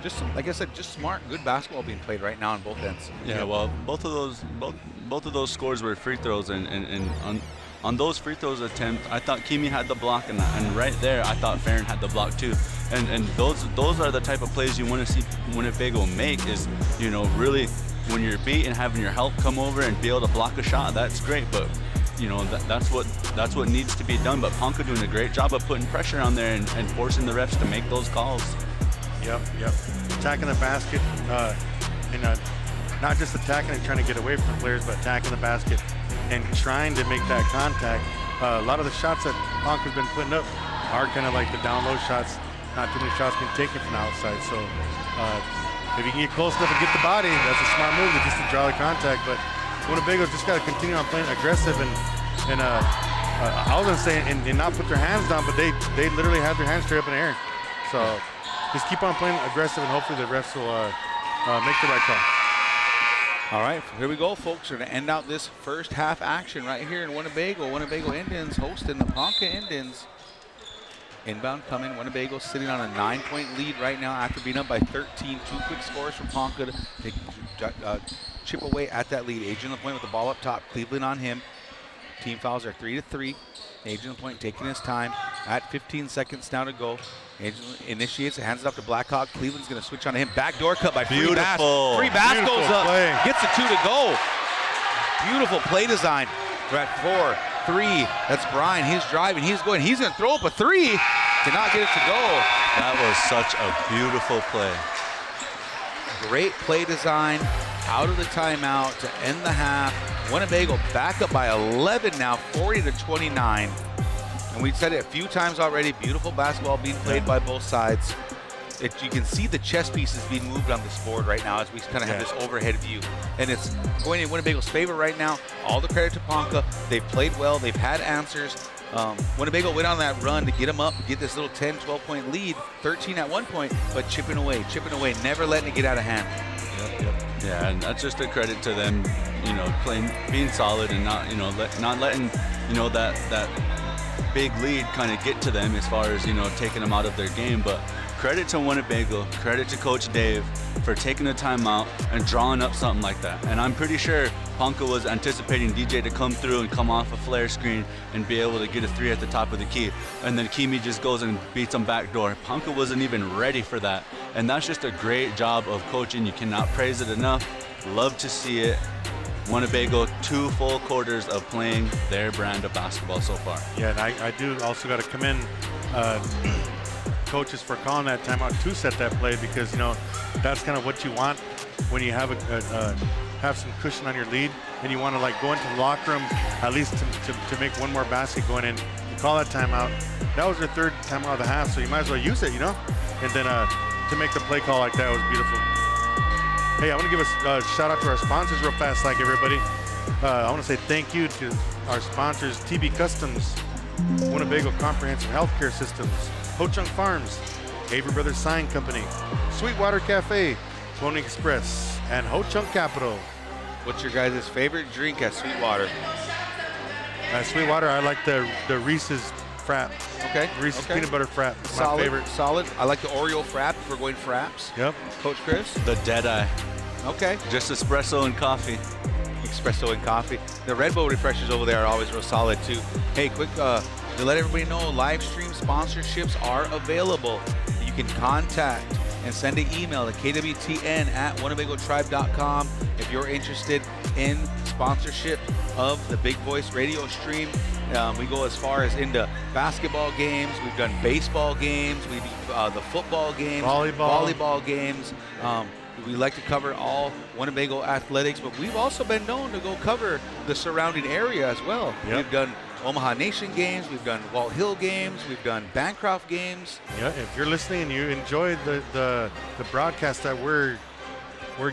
Just, like I said, just smart, good basketball being played right now on both ends. Yeah, well, both of those scores were free throws, and on those free throws attempt, I thought Kimi had the block, and right there, I thought Farron had the block too. And those are the type of plays you want to see Winnebago make. Is, you know, really when you're beat and having your help come over and be able to block a shot, that's great. But you know, that's what needs to be done. But Ponca doing a great job of putting pressure on there and forcing the refs to make those calls. Yep. Attacking the basket, not just attacking and trying to get away from players, but attacking the basket and trying to make that contact. A lot of the shots that Ponca's been putting up are kind of like the down low shots. Not too many shots being taken from the outside. So if you can get close enough and get the body, that's a smart move just to draw the contact. But Winnebago just got to continue on playing aggressive and I was gonna say and not put their hands down, but they literally have their hands straight up in the air. So just keep on playing aggressive, and hopefully the refs will make the right call. All right, here we go, folks. We're going to end out this first half action right here in Winnebago. Winnebago Indians hosting the Ponca Indians. Inbound coming. Winnebago sitting on a 9-point lead right now after being up by 13. 2 quick scores from Ponca to chip away at that lead. Adrian LaPointe with the ball up top. Cleveland on him. Team fouls are 3-3. Adrian LaPointe taking his time at 15 seconds now to go. Adrian initiates it, hands it up to Blackhawk. Cleveland's going to switch on him. Backdoor cut by Free Bass. Free Bass goes up, gets the 2 to go. Beautiful play design. We're at 4-3. That's Brian. He's driving. He's going. He's going to throw up a 3. Cannot get it to go. That was such a beautiful play. Great play design. Out of the timeout to end the half. Winnebago back up by 11 now, 40-29. And we've said it a few times already, beautiful basketball being played by both sides. You can see the chess pieces being moved on this board right now as we kind of have this overhead view. And it's going in Winnebago's favor right now. All the credit to Ponca. They've played well. They've had answers. Winnebago went on that run to get them up, get this little 10, 12-point lead, 13 at one point, but chipping away, never letting it get out of hand. Yep. Yeah, and that's just a credit to them, you know, being solid and not, you know, not letting, you know, that big lead kind of get to them as far as, you know, taking them out of their game. But credit to Winnebago, credit to Coach Dave for taking the time out and drawing up something like that. And I'm pretty sure Ponca was anticipating DJ to come through and come off a flare screen and be able to get a 3 at the top of the key. And then Kimi just goes and beats him backdoor. Ponca wasn't even ready for that. And that's just a great job of coaching. You cannot praise it enough. Love to see it. Winnebago, 2 full quarters of playing their brand of basketball so far. Yeah, and I do also got to commend coaches for calling that timeout to set that play, because, you know, that's kind of what you want when you have have some cushion on your lead and you want to like go into the locker room at least to make one more basket going in. You call that timeout. That was your 3rd timeout of the half, so you might as well use it, you know. And then to make the play call like that was beautiful. Hey, I want to give a shout out to our sponsors real fast, like everybody. I want to say thank you to our sponsors: TB Customs, Winnebago Comprehensive Healthcare Systems, Ho Chunk Farms, Avery Brothers Sign Company, Sweetwater Cafe, Pony Express, and Ho Chunk Capital. What's your guys' favorite drink at Sweetwater? At Sweetwater, I like the Reese's Frap. Okay. Reese's Peanut Butter Frap. It's my favorite. Solid. I like the Oreo Frap if we're going Fraps. Yep. Coach Chris? The Deadeye. Okay. Just espresso and coffee. Espresso and coffee. The Red Bull refreshers over there are always real solid too. Hey, quick to let everybody know, live stream sponsorships are available. You can contact and send an email to kwtn@winnebagotribe.com if you're interested in sponsorship of the Big Voice radio stream. We go as far as into basketball games. We've done baseball games. We do the football games, volleyball games. We like to cover all Winnebago athletics, but we've also been known to go cover the surrounding area as well. Yep. We've done Omaha Nation games, we've done Walt Hill games, we've done Bancroft games. Yeah, if you're listening and you enjoy the broadcast that we're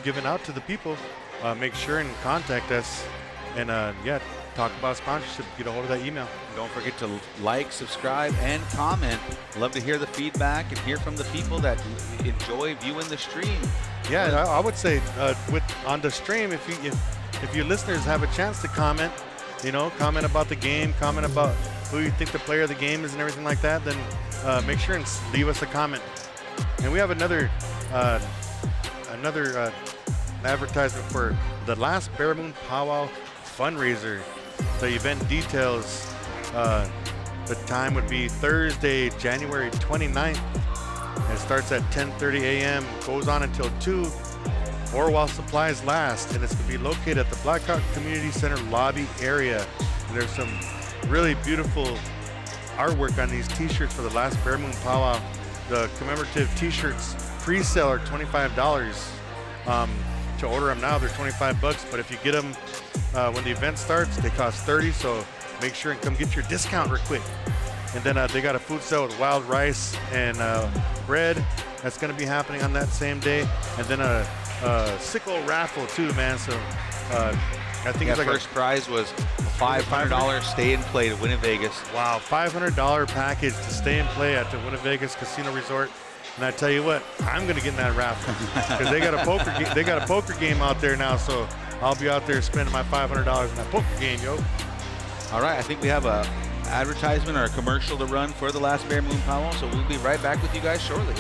giving out to the people, make sure and contact us and talk about sponsorship. Get a hold of that email. Don't forget to like, subscribe, and comment. Love to hear the feedback and hear from the people that enjoy viewing the stream. Yeah, I would say on the stream, if your listeners have a chance to comment, you know, comment about the game, comment about who you think the player of the game is and everything like that, then make sure and leave us a comment. And we have another advertisement for the last Bear Moon Powwow fundraiser. The event details, the time would be Thursday, January 29th. It starts at 10:30 a.m., goes on until 2, or while supplies last. And it's going to be located at the Blackhawk Community Center lobby area. And there's some really beautiful artwork on these t-shirts for the last Bear Moon Powwow. The commemorative t-shirts pre-sale are $25. To order them now, they're $25, but if you get them when the event starts, they cost $30, so make sure and come get your discount real quick. And then they got a food sale with wild rice and bread. That's going to be happening on that same day. And then a sickle raffle too, man. So I think it's like first prize was a $500 stay and play to Winnebago. Wow, $500 package to stay and play at the Winnebago Casino Resort. And I tell you what, I'm going to get in that raffle because they got a poker they got a poker game out there now. So I'll be out there spending my $500 in that poker game, yo. All right, I think we have a advertisement or a commercial to run for the last Bear Moon Powwow, so we'll be right back with you guys shortly.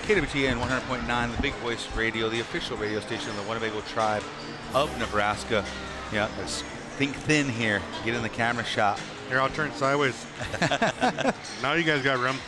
KWTN 100.9, the Big Voice Radio, the official radio station of the Winnebago tribe of Nebraska. Yeah, let's think thin here. Get in the camera shot. Here, I'll turn sideways. Now you guys got room.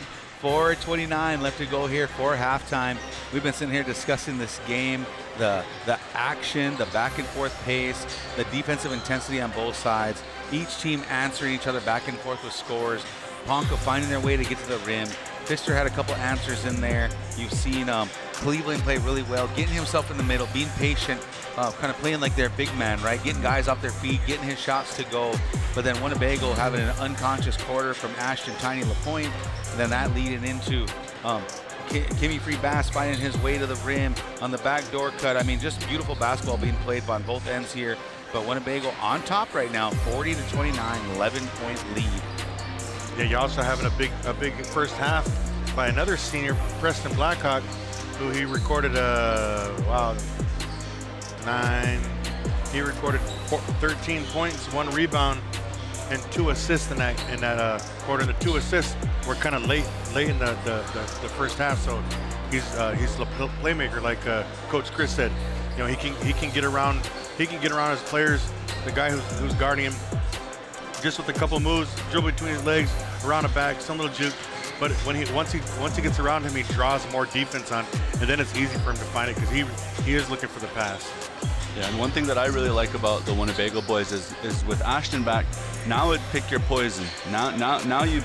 4:29 left to go here for halftime. We've been sitting here discussing this game, the action, the back and forth pace, the defensive intensity on both sides. Each team answering each other back and forth with scores. Ponca finding their way to get to the rim. Pfister had a couple answers in there. You've seen Cleveland play really well, getting himself in the middle, being patient, kind of playing like their big man, right? Getting guys off their feet, getting his shots to go. But then Winnebago having an unconscious quarter from Ashton Tiny LaPointe, and then that leading into Kimmy Free Bass finding his way to the rim on the backdoor cut. I mean, just beautiful basketball being played on both ends here. But Winnebago on top right now, 40-29, 11-point lead. Yeah, you're also having a big first half by another senior, Preston Blackhawk, who he recorded He recorded 13 points, 1 rebound, and 2 assists in that quarter. The 2 assists were kind of late in the first half, so he's the playmaker, like Coach Chris said. You know, he can get around his players. The guy who's guarding him, just with a couple moves, dribble between his legs, around the back, some little juke. But once he gets around him, he draws more defense on, and then it's easy for him to find it because he is looking for the pass. Yeah, and one thing that I really like about the Winnebago boys is with Ashton back, now it pick your poison. Now you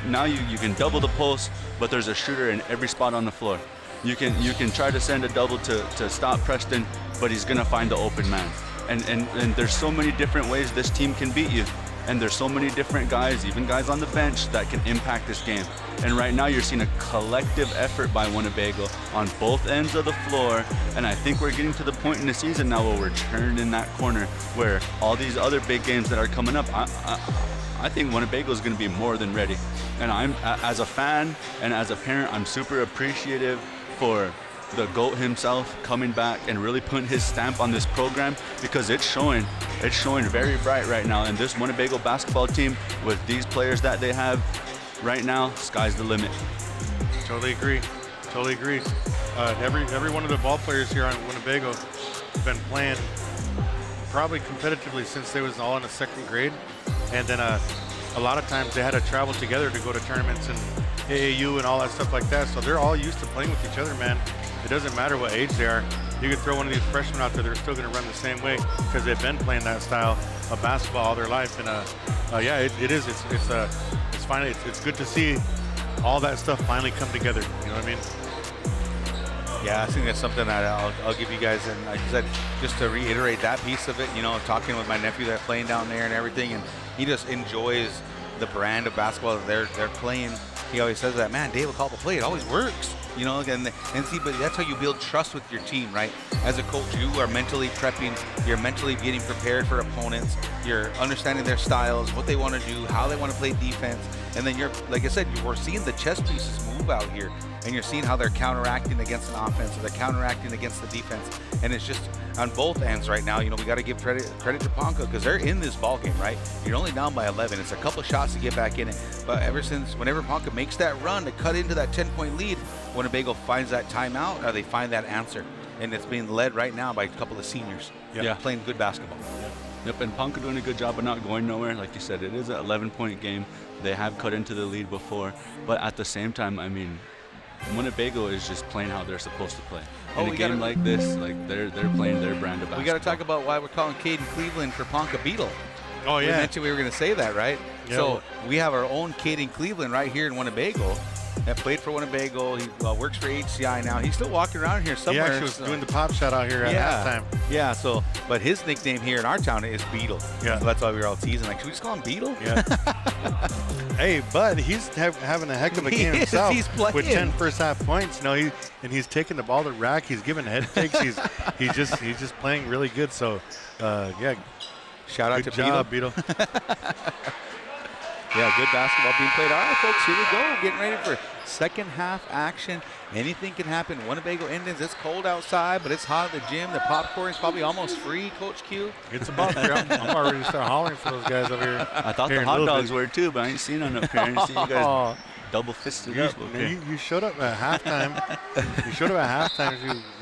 can double the post, but there's a shooter in every spot on the floor. You can try to send a double to stop Preston, but he's gonna find the open man. And there's so many different ways this team can beat you. And there's so many different guys, even guys on the bench, that can impact this game. And right now you're seeing a collective effort by Winnebago on both ends of the floor. And I think we're getting to the point in the season now where we're turned in that corner where all these other big games that are coming up, I think Winnebago is going to be more than ready. And I'm, as a fan and as a parent, I'm super appreciative for the GOAT himself coming back and really putting his stamp on this program, because it's showing very bright right now. And this Winnebago basketball team, with these players that they have right now, sky's the limit. Totally agree. Every one of the ball players here on Winnebago have been playing probably competitively since they was all in the second grade. And then a lot of times they had to travel together to go to tournaments and AAU and all that stuff like that. So they're all used to playing with each other, man. It doesn't matter what age they are. You could throw one of these freshmen out there, they're still going to run the same way because they've been playing that style of basketball all their life. And yeah, it is. It's finally, it's good to see all that stuff finally come together. You know what I mean? Yeah, I think that's something that I'll give you guys. And like I said, just to reiterate that piece of it, you know, talking with my nephew that's playing down there and everything, and he just enjoys the brand of basketball that they're playing. He always says that, man, Dave will call the play. It always works. You know, and see, but that's how you build trust with your team, right? As a coach, you are mentally prepping, you're mentally getting prepared for opponents, you're understanding their styles, what they want to do, how they want to play defense, and then you're, like I said, we're seeing the chess pieces move out here, and you're seeing how they're counteracting against an offense, or they're counteracting against the defense, and it's just on both ends right now. You know, we got to give credit to Ponca, because they're in this ball game, right? You're only down by 11. It's a couple shots to get back in it, but whenever Ponca makes that run to cut into that 10-point lead, Winnebago finds that timeout, or they find that answer, and it's being led right now by a couple of seniors. Yeah, playing good basketball. Yep, and Ponca doing a good job of not going nowhere. Like you said, it is an 11-point game. They have cut into the lead before, but at the same time, I mean, Winnebago is just playing how they're supposed to play. In a game like this, like they're playing their brand of basketball. We got to talk about why we're calling Caden Cleveland for Ponca Beetle. Oh yeah, we mentioned we were going to say that, right? Yeah. So we have our own Caden Cleveland right here in Winnebago that played for Winnebago. He works for HCI now. He's still walking around here somewhere. He actually was doing the pop shot out here at halftime. Yeah, so, but his nickname here in our town is Beetle. Yeah. So that's why we were all teasing. Like, should we just call him Beetle? Yeah. Hey, but he's having a heck of a game himself. He's playing with 10 first half points. You know, he's taking the ball to rack. He's giving head fakes. he's just playing really good. So, yeah. Shout out to job, Beetle. Yeah, good basketball being played. All right, folks, here we go. Getting ready for second half action. Anything can happen. Winnebago Indians, it's cold outside, but it's hot at the gym. The popcorn is probably almost free, Coach Q. It's about there. I'm already start hollering for those guys over here. I thought the hot dogs were too, but I ain't seen them up here. I ain't seen you guys double fisted up. Okay. You showed up at halftime.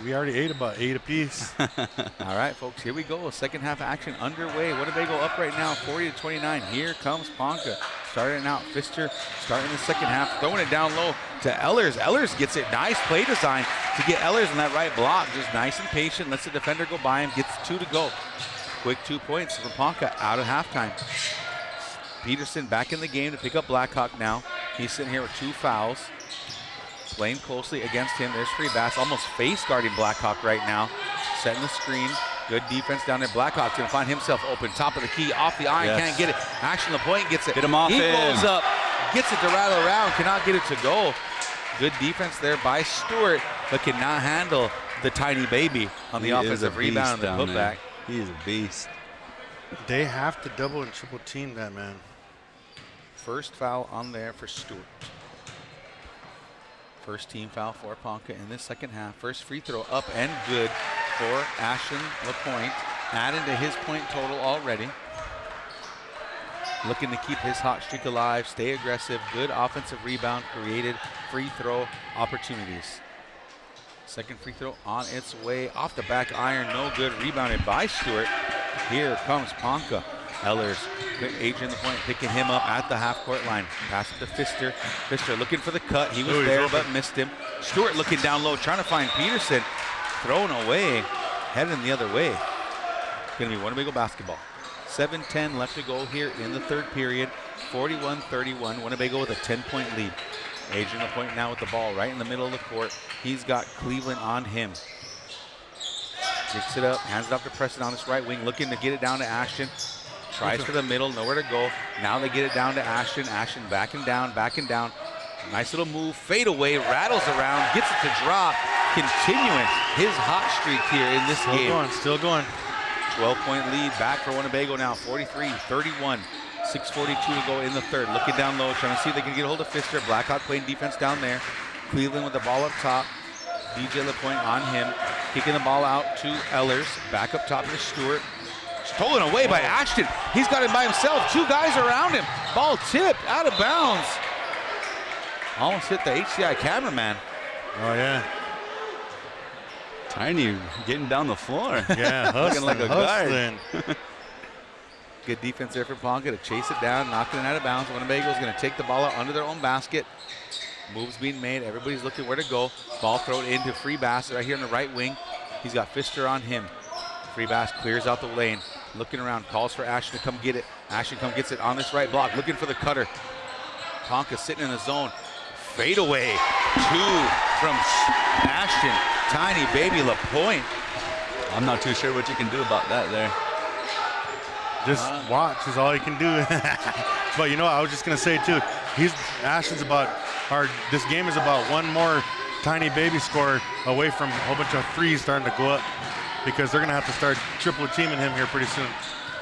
We already ate about 8 apiece. All right, folks, here we go. Second half action underway. Winnebago up right now, 40-29. Here comes Ponca. Starting out, Pfister starting the second half, throwing it down low to Ehlers. Ehlers gets it. Nice play design to get Ehlers in that right block. Just nice and patient. Lets the defender go by him. Gets 2 to go. Quick 2 points for Ponca out of halftime. Peterson back in the game to pick up Blackhawk now. He's sitting here with 2 fouls. Playing closely against him. There's free Bass almost face guarding Blackhawk right now. Setting the screen. Good defense down there. Blackhawk's going to find himself open. Top of the key. Off the iron. Can't get it. Action the point. Gets it. Get him off He him. goes up. Gets it to rattle around. Cannot get it to go. Good defense there by Stewart, but cannot handle the tiny baby on the offensive rebound and the putback. He is a beast. They have to double and triple team that man. First foul on there for Stewart. First team foul for Ponca in this second half. First free throw up and good for Ashton LaPointe. Adding to his point total already. Looking to keep his hot streak alive, stay aggressive, good offensive rebound, created free throw opportunities. Second free throw on its way, off the back iron, no good, rebounded by Stewart. Here comes Ponca. Ehlers, Adrian LaPointe picking him up at the half-court line. Pass it to Pfister. Pfister looking for the cut. He was there but missed him. Stewart looking down low, trying to find Peterson. Thrown away, heading the other way. Going to be Winnebago basketball. 7:10 left to go here in the third period. 41-31, Winnebago with a 10-point lead. Adrian LaPointe now with the ball right in the middle of the court. He's got Cleveland on him. Picks it up, hands it off to Preston on this right wing, looking to get it down to Ashton. Tries for the middle, nowhere to go. Now they get it down to Ashton. Ashton backing down, backing down. Nice little move, fade away, rattles around, gets it to drop. Continuing his hot streak here in this game. Still going. 12-point lead back for Winnebago now, 43-31. 6:42 to go in the third. Looking down low, trying to see if they can get a hold of Pfister. Blackhawk playing defense down there. Cleveland with the ball up top. DJ LaPointe on him. Kicking the ball out to Ellers. Back up top to Stewart. Stolen away by Ashton. He's got it by himself. Two guys around him. Ball tipped out of bounds. Almost hit the HCI cameraman. Oh, yeah. Tiny getting down the floor. Yeah, looking like a guard. Good defense there for Ponca to chase it down, knocking it out of bounds. Winnebago's going to take the ball out under their own basket. Moves being made. Everybody's looking where to go. Ball thrown into Free Bass right here on the right wing. He's got Pfister on him. Free Bass clears out the lane. Looking around, calls for Ashton to come get it. Ashton come gets it on this right block, looking for the cutter. Ponca sitting in the zone. Fade away. Two from Ashton. Tiny baby LaPointe. I'm not too sure what you can do about that there. Just watch is all you can do. But you know, I was just gonna say too, this game is about one more tiny baby score away from a whole bunch of threes starting to go up, because they're gonna have to start triple teaming him here pretty soon.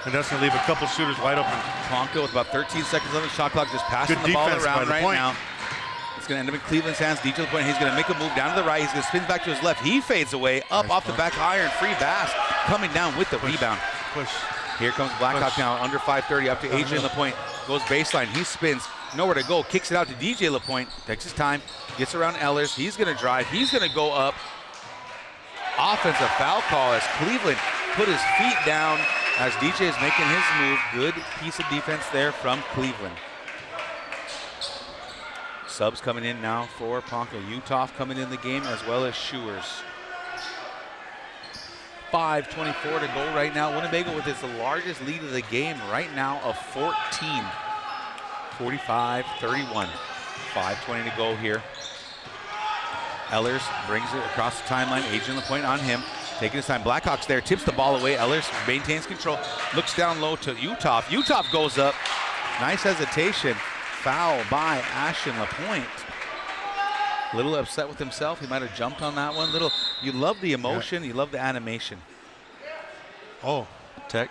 And that's gonna leave a couple shooters wide open. Ponca with about 13 seconds on the shot clock, just passing the ball around right now. It's going to end up in Cleveland's hands. DJ LaPointe, he's going to make a move down to the right. He's going to spin back to his left. He fades away, up nice off the back iron. Free Bass coming down with the rebound. Push. Here comes Blackhawk now, under 5:30, up to Adrian LaPointe. Goes baseline, he spins, nowhere to go. Kicks it out to DJ LaPointe, takes his time, gets around Ellers. He's going to drive, he's going to go up. Offensive foul call as Cleveland put his feet down as DJ is making his move. Good piece of defense there from Cleveland. Subs coming in now for Ponca. Utah coming in the game, as well as Schewers. 5:24 to go right now. Winnebago with its largest lead of the game right now of 14. 45-31. 5:20 to go here. Ellers brings it across the timeline. Adrian LaPointe on him. Taking his time. Blackhawks there. Tips the ball away. Ellers maintains control. Looks down low to Utah. Utah goes up. Nice hesitation. Foul by Ashton LaPointe. A little upset with himself. He might have jumped on that one. You love the emotion. You love the animation. Oh, Tech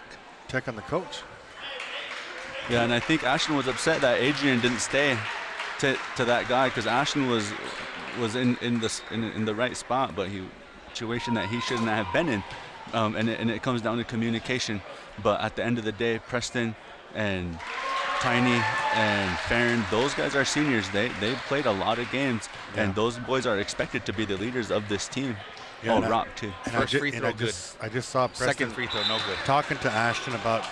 on the coach. Yeah, and I think Ashton was upset that Adrian didn't stay to that guy, because Ashton was in the right spot, but situation that he shouldn't have been in, and it comes down to communication. But at the end of the day, Preston and Tiny and Farron, those guys are seniors. They played a lot of games, and those boys are expected to be the leaders of this team. Yeah, Rock too. First free throw good. I just saw Preston Second free throw no good. talking to Ashton about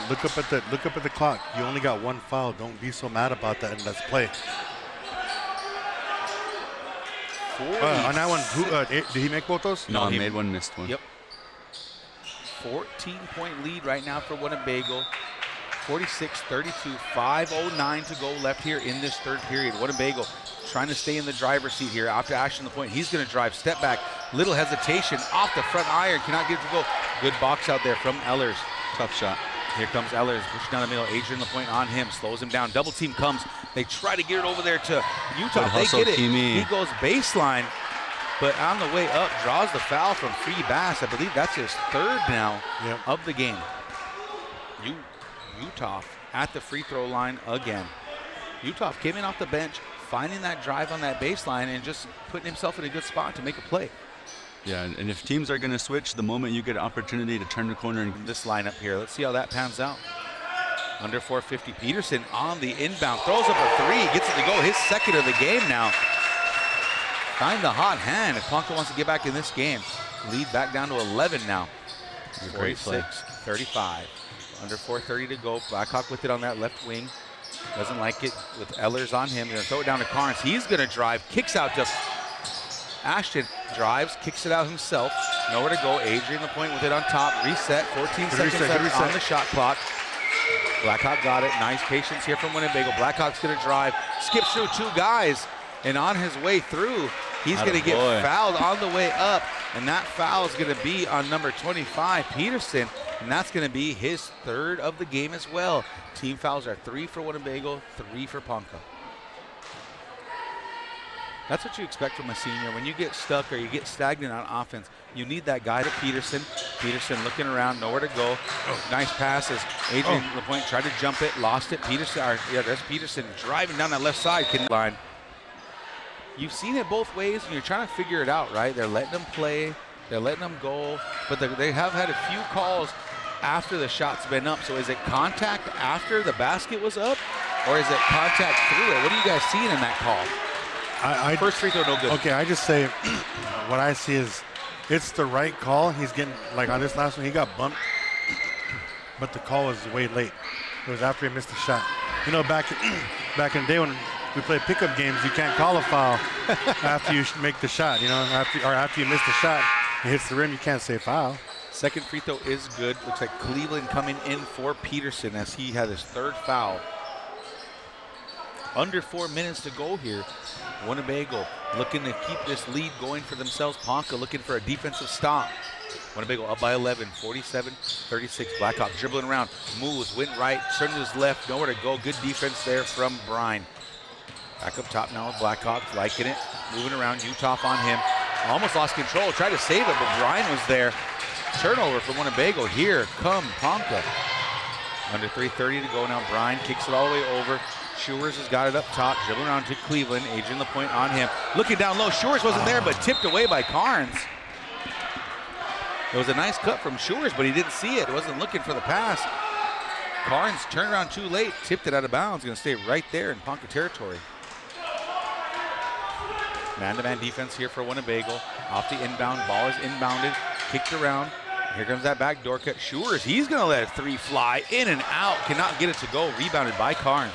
look up at the clock. You only got one foul. Don't be so mad about that, and let's play. On that one, did he make both those? No, he made one, missed one. Yep. 14-point lead right now for Winnebago. 46-32, 5:09 to go left here in this third period. Winnebago trying to stay in the driver's seat here after Ashton LaPointe. He's going to drive, step back, little hesitation, off the front iron, cannot get it to go. Good box out there from Ellers. Tough shot. Here comes Ellers, pushing down the middle. Adrian LaPointe on him, slows him down. Double team comes. They try to get it over there to Utah. They get it. Kimi. He goes baseline, but on the way up, draws the foul from Free Bass. I believe that's his third now of the game. Utah at the free throw line again. Utah came in off the bench, finding that drive on that baseline and just putting himself in a good spot to make a play. Yeah, and if teams are going to switch, the moment you get an opportunity to turn the corner. And this lineup here, let's see how that pans out. Under 450, Peterson on the inbound, throws up a three, gets it to go, his second of the game now. Find the hot hand if Ponca wants to get back in this game. Lead back down to 11 now. Great play. 46-35. Under 4:30 to go. Blackhawk with it on that left wing. Doesn't like it with Ellers on him. They're going to throw it down to Carnes. He's going to drive. Kicks out to Ashton. Drives. Kicks it out himself. Nowhere to go. Adrian LaPointe with it on top. Reset. 14 seconds left on the shot clock. Blackhawk got it. Nice patience here from Winnebago. Blackhawk's going to drive. Skips through two guys. And on his way through, he's going to get fouled on the way up. And that foul is going to be on number 25, Peterson, and that's going to be his 3rd of the game as well. Team fouls are 3 for Winnebago, 3 for Ponca. That's what you expect from a senior. When you get stuck or you get stagnant on offense, you need that guy to Peterson. Peterson looking around, nowhere to go. Nice passes. Adrian LaPointe tried to jump it, lost it. Peterson, that's Peterson driving down that left side. Line. You've seen it both ways, and you're trying to figure it out, right? They're letting them play, they're letting them go, but they have had a few calls after the shot's been up. So is it contact after the basket was up, or is it contact through it? What are you guys seeing in that call? First free throw, no good. Okay, I just say what I see is it's the right call. He's getting, like on this last one, he got bumped, but the call was way late. It was after he missed the shot. You know, back in the day when we played pickup games, you can't call a foul after you make the shot. You know, after you miss the shot, it hits the rim, you can't say foul. Second free throw is good. Looks like Cleveland coming in for Peterson as he had his 3rd foul. Under 4 minutes to go here. Winnebago looking to keep this lead going for themselves. Ponca looking for a defensive stop. Winnebago up by 11, 47-36. Blackhawk dribbling around, moves, went right, turned to his left, nowhere to go. Good defense there from Brine. Back up top now with Blackhawks, liking it, moving around. Utah on him. Almost lost control, tried to save it, but Brine was there. Turnover from Winnebago. Here come Ponca. Under 3:30 to go now. Brine kicks it all the way over. Schewers has got it up top, dribbling around to Cleveland. Adrian LaPointe on him. Looking down low. Schewers wasn't there, but tipped away by Carnes. It was a nice cut from Schewers, but he didn't see it. Wasn't looking for the pass. Carnes turned around too late, tipped it out of bounds. Going to stay right there in Ponca territory. Man-to-man defense here for Winnebago. Off the inbound, ball is inbounded, kicked around. Here comes that backdoor cut. Schewers, he's going to let a 3 fly in and out. Cannot get it to go. Rebounded by Carnes.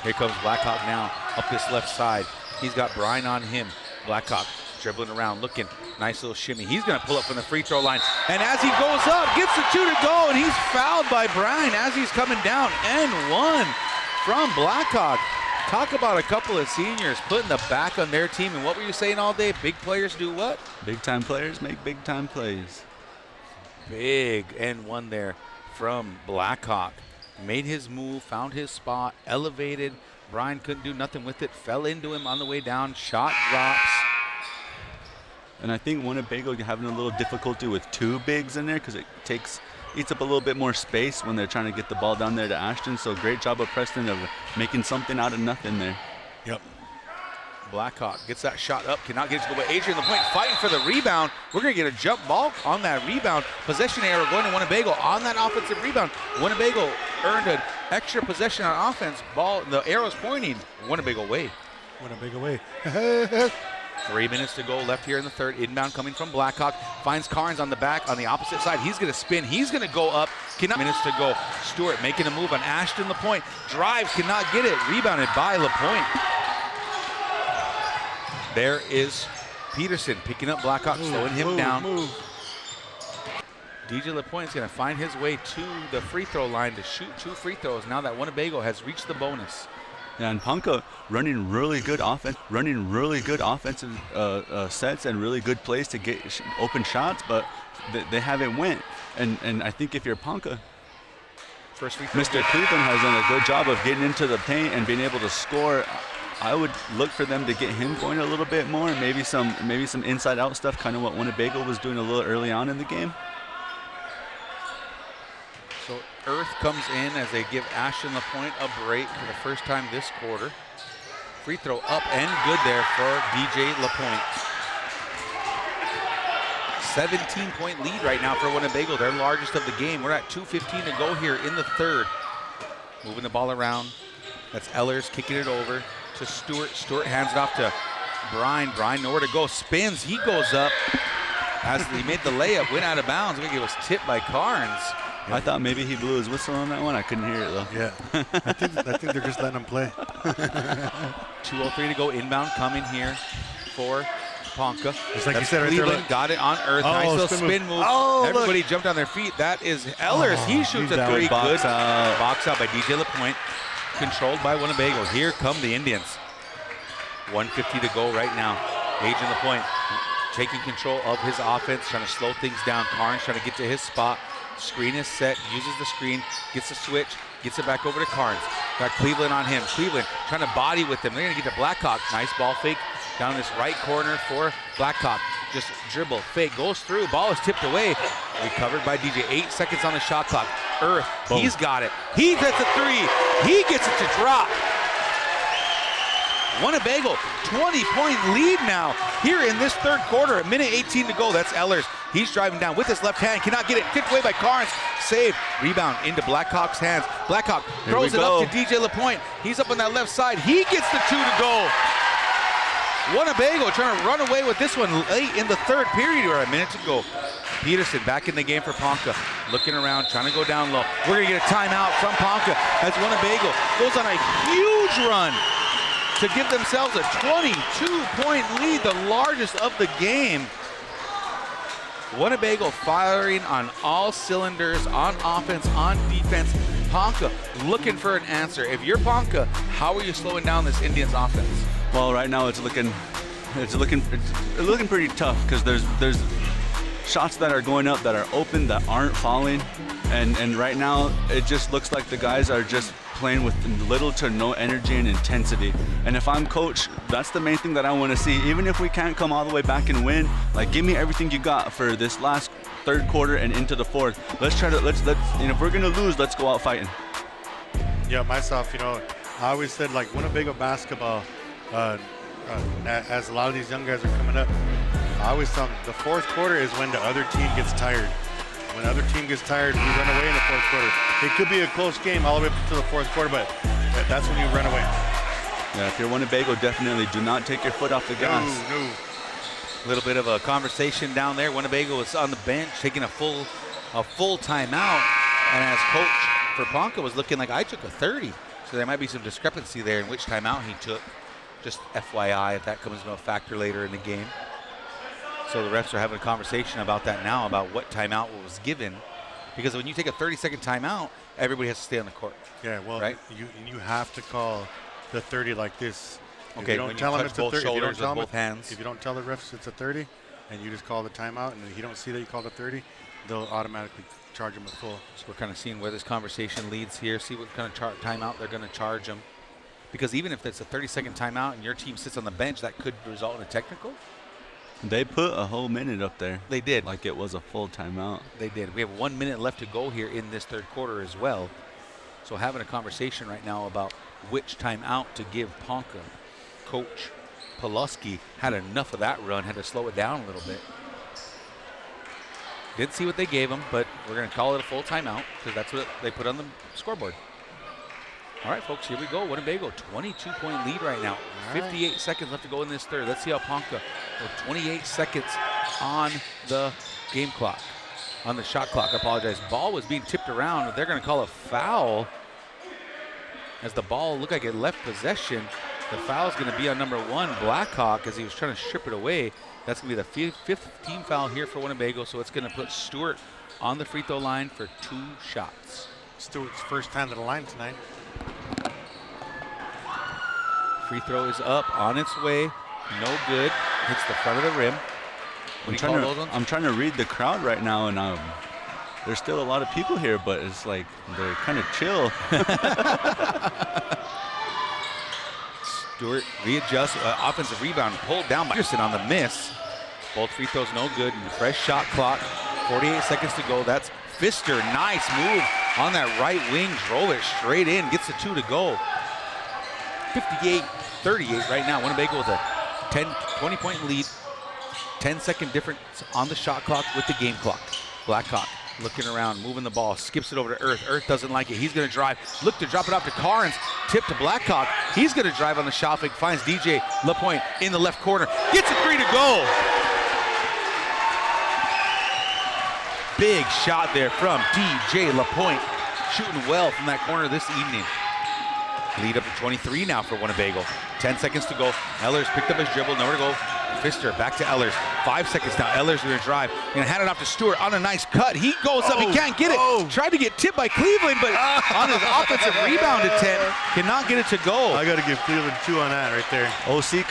Here comes Blackhawk now up this left side. He's got Brine on him. Blackhawk dribbling around, looking. Nice little shimmy. He's going to pull up from the free throw line. And as he goes up, gets the 2 to go, and he's fouled by Brine as he's coming down. And 1 from Blackhawk. Talk about a couple of seniors putting the back on their team. And what were you saying all day? Big players do what? Big time players make big time plays. Big N1 there from Blackhawk. Made his move, found his spot, elevated. Brine couldn't do nothing with it, fell into him on the way down, shot drops. And I think Winnebago having a little difficulty with 2 bigs in there because it eats up a little bit more space when they're trying to get the ball down there to Ashton. So great job of Preston of making something out of nothing there. Yep. Blackhawk gets that shot up, cannot get it to go, but Adrian LaPointe fighting for the rebound. We're going to get a jump ball on that rebound. Possession arrow going to Winnebago on that offensive rebound. Winnebago earned an extra possession on offense. Ball, the arrow's pointing Winnebago way. Winnebago way. 3 minutes to go left here in the 3rd. Inbound coming from Blackhawk. Finds Carnes on the back on the opposite side. He's going to spin. He's going to go up. Cannot. Minutes to go. Stewart making a move on Ashton LaPointe. Drives, cannot get it. Rebounded by LaPointe. There is Peterson picking up Blackhawk, slowing him down. DJ LaPointe is going to find his way to the free throw line to shoot 2 free throws now that Winnebago has reached the bonus. Yeah, and Ponca running really good offensive sets and really good plays to get open shots, but they haven't went. And I think if you're Ponca, First free throw. Mr. Cleveland has done a good job of getting into the paint and being able to score. I would look for them to get him going a little bit more, maybe some inside out stuff, kind of what Winnebago was doing a little early on in the game. So Earth comes in as they give Ashton LaPointe a break for the first time this quarter. Free throw up and good there for DJ LaPointe. 17-point lead right now for Winnebago, their largest of the game. We're at 2:15 to go here in the 3rd. Moving the ball around. That's Ellers kicking it over to Stewart. Stewart hands it off to Brine. Brine nowhere to go. Spins. He goes up. As he made the layup, went out of bounds. I think it was tipped by Carnes. I thought maybe he blew his whistle on that one. I couldn't hear it though. Yeah, I think they're just letting him play. 2:03 to go. Inbound coming here for Ponca. Just like That's you said right there. Cleveland got it on Earth. Nice little spin move. Oh, everybody jumped on their feet. That is Ellers. He shoots a 3. Good box out by DJ LaPointe. Controlled by Winnebago. Here come the Indians. 1:50 to go right now. Adrian LaPointe taking control of his offense, trying to slow things down. Carnes trying to get to his spot. Screen is set, uses the screen, gets the switch, gets it back over to Carnes. Got Cleveland on him. Cleveland trying to body with him. They're going to get to Blackhawk. Nice ball fake down this right corner for Blackhawk. Just dribble, fake, goes through. Ball is tipped away. Recovered by DJ. 8 seconds on the shot clock. Earth, boom. He's got it. He gets a three. He gets it to drop. Winnebago, 20-point lead now here in this third quarter. A minute 18 to go. That's Ehlers. He's driving down with his left hand. Cannot get it. Tipped away by Carnes. Saved. Rebound into Blackhawk's hands. Blackhawk throws it up to DJ LaPointe. He's up on that left side. He gets the 2 to go. Winnebago trying to run away with this one late in the third period, or a minute to go. Peterson back in the game for Ponca. Looking around, trying to go down low. We're going to get a timeout from Ponca as Winnebago goes on a huge run to give themselves a 22-point lead, the largest of the game. Winnebago firing on all cylinders, on offense, on defense. Ponca looking for an answer. If you're Ponca, how are you slowing down this Indians offense? Well, right now it's looking pretty tough because there's shots that are going up that are open that aren't falling, and right now it just looks like the guys are just playing with little to no energy and intensity. And if I'm coach, that's the main thing that I want to see. Even if we can't come all the way back and win, like, give me everything you got for this last third quarter and into the fourth. Let's if we're gonna lose, let's go out fighting. Yeah, myself, I always said, like, Winnebago basketball, as a lot of these young guys are coming up, I always tell them the fourth quarter is when the other team gets tired. When the other team gets tired, we run away in the fourth quarter. It could be a close game all the way up to the fourth quarter, but that's when you run away. Yeah, if you're Winnebago, definitely do not take your foot off the gas. No. A little bit of a conversation down there. Winnebago was on the bench taking a full timeout, and as coach for Ponca was looking like, I took a 30. So there might be some discrepancy there in which timeout he took. Just FYI, if that comes into a factor later in the game. So the refs are having a conversation about that now, about what timeout was given. Because when you take a 30-second timeout, everybody has to stay on the court. Yeah, well, right? you have to call the 30 like this. Okay, if you don't tell them it's a 30, shoulders with both hands. If you don't tell the refs it's a 30, and you just call the timeout, and if you don't see that you called a 30, they'll automatically charge them a full. So we're kind of seeing where this conversation leads here. See what kind of timeout they're going to charge them. Because even if it's a 30-second timeout and your team sits on the bench, that could result in a technical. They put a whole minute up there. They did. Like it was a full timeout. They did. We have 1 minute left to go here in this third quarter as well. So having a conversation right now about which timeout to give Ponca. Coach Pulaski had enough of that run, had to slow it down a little bit. Didn't see what they gave him, but we're going to call it a full timeout because that's what they put on the scoreboard. All right, folks, here we go. Winnebago, 22-point lead right now. 58 seconds left to go in this third. Let's see how Ponca, with 28 seconds on the game clock, on the shot clock. I apologize. Ball was being tipped around. They're going to call a foul as the ball looked like it left possession. The foul is going to be on number 1, Blackhawk, as he was trying to strip it away. That's going to be the fifth team foul here for Winnebago, so it's going to put Stewart on the free throw line for 2 shots. Stewart's first time to the line tonight. Free throw is up, on its way, no good. Hits the front of the rim. I'm trying to read the crowd right now, and there's still a lot of people here, but it's like they're kind of chill. Stewart readjusts, offensive rebound pulled down by Peterson on the miss. Both free throws no good. Fresh shot clock, 48 seconds to go. That's Pfister, nice move on that right wing, drove it straight in, gets the 2 to go. 58-38 right now. Winnebago with a 20-point lead. 10-second difference on the shot clock with the game clock. Blackhawk looking around, moving the ball, skips it over to Earth. Earth doesn't like it. He's going to drive. Look to drop it off to Carnes. Tip to Blackhawk. He's going to drive on the shot fake. Finds DJ LaPointe in the left corner. Gets a 3 to go. Big shot there from DJ LaPointe. Shooting well from that corner this evening. Lead up to 23 now for Winnebago. 10 seconds to go. Ehlers picked up his dribble, nowhere to go. Pfister back to Ehlers. 5 seconds now. Ehlers going to drive. Going to hand it off to Stewart on a nice cut. He goes up. He can't get it. Tried to get tipped by Cleveland, but on his offensive rebound attempt, cannot get it to go. I got to give Cleveland 2 on that right there. OC.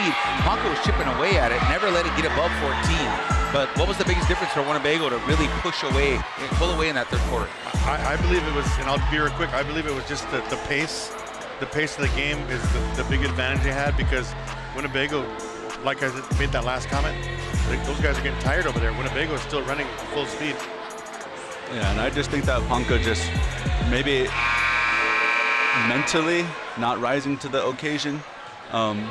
Ponca was chipping away at it. Never let it get above 14. But what was the biggest difference for Winnebago to really push away, pull away in that third quarter? I believe it was, and I'll be real quick, I believe it was just the pace. The pace of the game is the big advantage they had, because Winnebago, like I made that last comment, those guys are getting tired over there. Winnebago is still running full speed. Yeah, and I just think that Ponca just maybe mentally not rising to the occasion.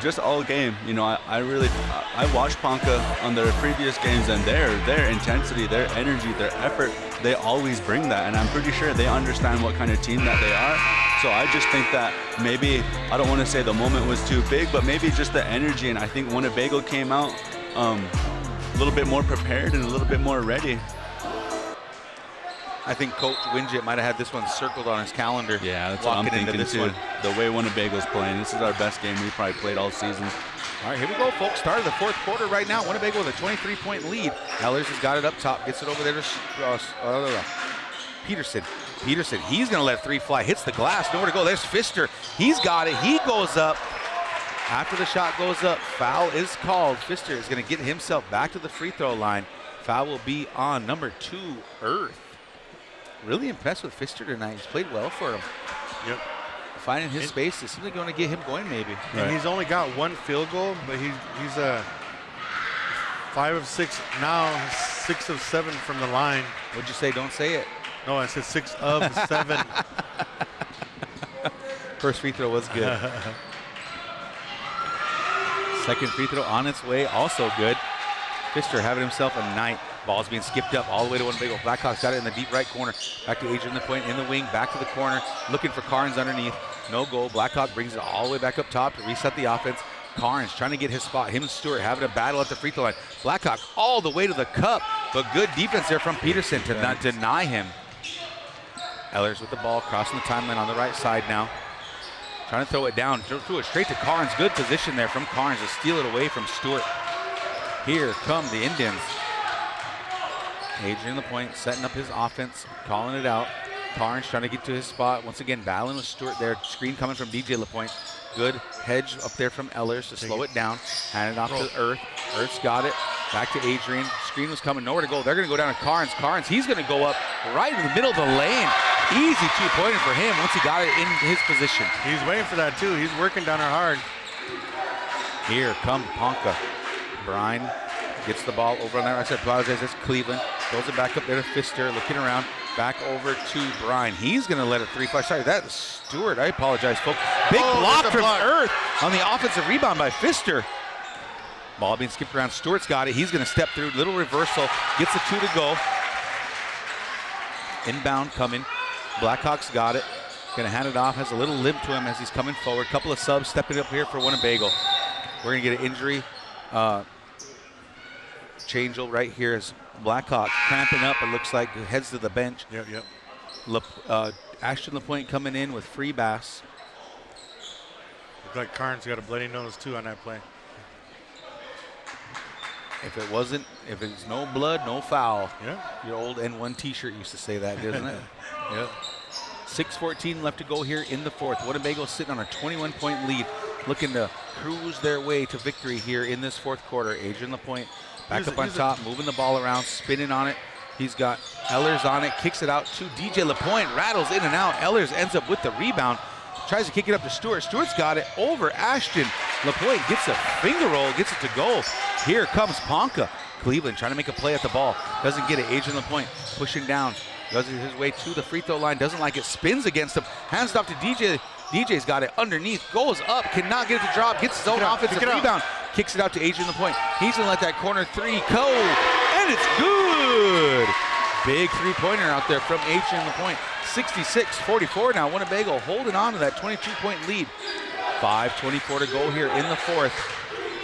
Just all game, you know, I watched Ponca on their previous games, and their intensity, their energy, their effort, they always bring that, and I'm pretty sure they understand what kind of team that they are. So I just think that maybe, I don't want to say the moment was too big, but maybe just the energy, and I think Winnebago came out a little bit more prepared and a little bit more ready. I think Coach Winget might have had this one circled on his calendar. Yeah, that's what I'm thinking too. One. The way Winnebago's playing, this is our best game we've probably played all season. All right, here we go, folks. Start of the fourth quarter right now. Winnebago with a 23-point lead. Ehlers has got it up top, gets it over there to Peterson. Peterson, he's going to let 3 fly, hits the glass, nowhere to go. There's Pfister. He's got it. He goes up. After the shot goes up, foul is called. Pfister is going to get himself back to the free throw line. Foul will be on number 2, Earth. Really impressed with Pfister tonight. He's played well for him. Yep. Finding his space is simply going to get him going, maybe. And he's only got 1 field goal, but he's 5 of 6 now, 6 of 7 from the line. What'd you say? Don't say it. No, I said 6 of 7. First free throw was good. Second free throw on its way, also good. Pfister having himself a night. Ball's being skipped up all the way to Winnebago. Blackhawks got it in the deep right corner. Back to Adrian, the point in the wing, back to the corner, looking for Carnes underneath. No goal. Blackhawk brings it all the way back up top to reset the offense. Carnes trying to get his spot. Him and Stewart having a battle at the free throw line. Blackhawk all the way to the cup, but good defense there from Peterson to not deny him. Ehlers with the ball, crossing the timeline on the right side now. Trying to throw it down, threw it straight to Carnes. Good position there from Carnes to steal it away from Stewart. Here come the Indians. Adrian the point, setting up his offense, calling it out. Carnes trying to get to his spot. Once again, battling with Stewart there. Screen coming from DJ LaPointe. Good hedge up there from Ehlers to slow it down. Hand it off to Earth. Earth's got it. Back to Adrian. Screen was coming, nowhere to go. They're going to go down to Carnes. Carnes, he's going to go up right in the middle of the lane. Easy 2-pointer for him once he got it in his position. He's waiting for that too. He's working down there hard. Here come Ponca. Brine gets the ball over on that right side. Apologize, that's Cleveland. Throws it back up there to Pfister, looking around. Back over to Brine. He's going to let a 3 flash. Sorry, that's Stewart. I apologize, folks. Big block from Earth on the offensive rebound by Pfister. Ball being skipped around. Stewart's got it. He's going to step through. Little reversal. Gets the 2 to go. Inbound coming. Blackhawks got it. Going to hand it off. Has a little limp to him as he's coming forward. Couple of subs stepping up here for Winnebago. We're going to get an injury. Change right here as Blackhawk cramping up. It looks like it heads to the bench. Yep. Ashton LaPointe coming in with free bass. Looks like Carnes got a bloody nose too on that play. If it's no blood, no foul. Yeah. Your old N1 t-shirt used to say that, doesn't it? Yeah. 6:14 left to go here in the fourth. Winnebago sitting on a 21-point lead, looking to cruise their way to victory here in this fourth quarter. Adrian LaPointe back up on top, moving the ball around, spinning on it. He's got Ehlers on it, kicks it out to DJ LaPointe, rattles in and out. Ehlers ends up with the rebound, tries to kick it up to Stewart. Stewart's got it over Ashton. LaPointe gets a finger roll, gets it to go. Here comes Ponca. Cleveland trying to make a play at the ball. Doesn't get it. Adrian LaPointe pushing down. Does his way to the free throw line. Doesn't like it. Spins against him. Hands it off to DJ. DJ's got it underneath. Goes up. Cannot get it to drop. Gets his own offensive rebound. Kicks it out to Adrian LaPointe. He's going to let that corner 3 go. And it's good. Big 3-pointer out there from Adrian LaPointe. 66-44 now. Winnebago holding on to that 22-point lead. 5:24 to go here in the fourth.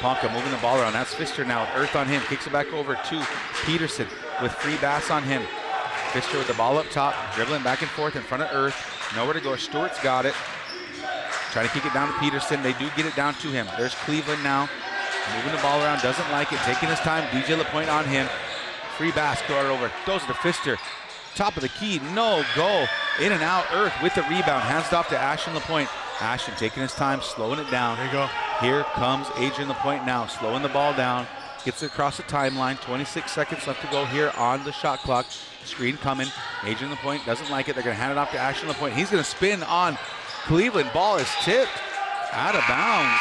Ponca moving the ball around. That's Pfister now. Earth on him. Kicks it back over to Peterson with free bass on him. Pfister with the ball up top. Dribbling back and forth in front of Earth. Nowhere to go. Stewart's got it. Trying to kick it down to Peterson. They do get it down to him. There's Cleveland now. moving the ball around, doesn't like it, taking his time. DJ LaPointe on him. Free basket over, throws it to Pfister. Top of the key, no go. In and out, Earth with the rebound. Hands it off to Ashton LaPointe. Ashton taking his time, slowing it down. There you go. Here comes Adrian LaPointe now, slowing the ball down. Gets it across the timeline. 26 seconds left to go here on the shot clock. Screen coming. Adrian LaPointe doesn't like it. They're going to hand it off to Ashton LaPointe. He's going to spin on Cleveland. Ball is tipped out of bounds.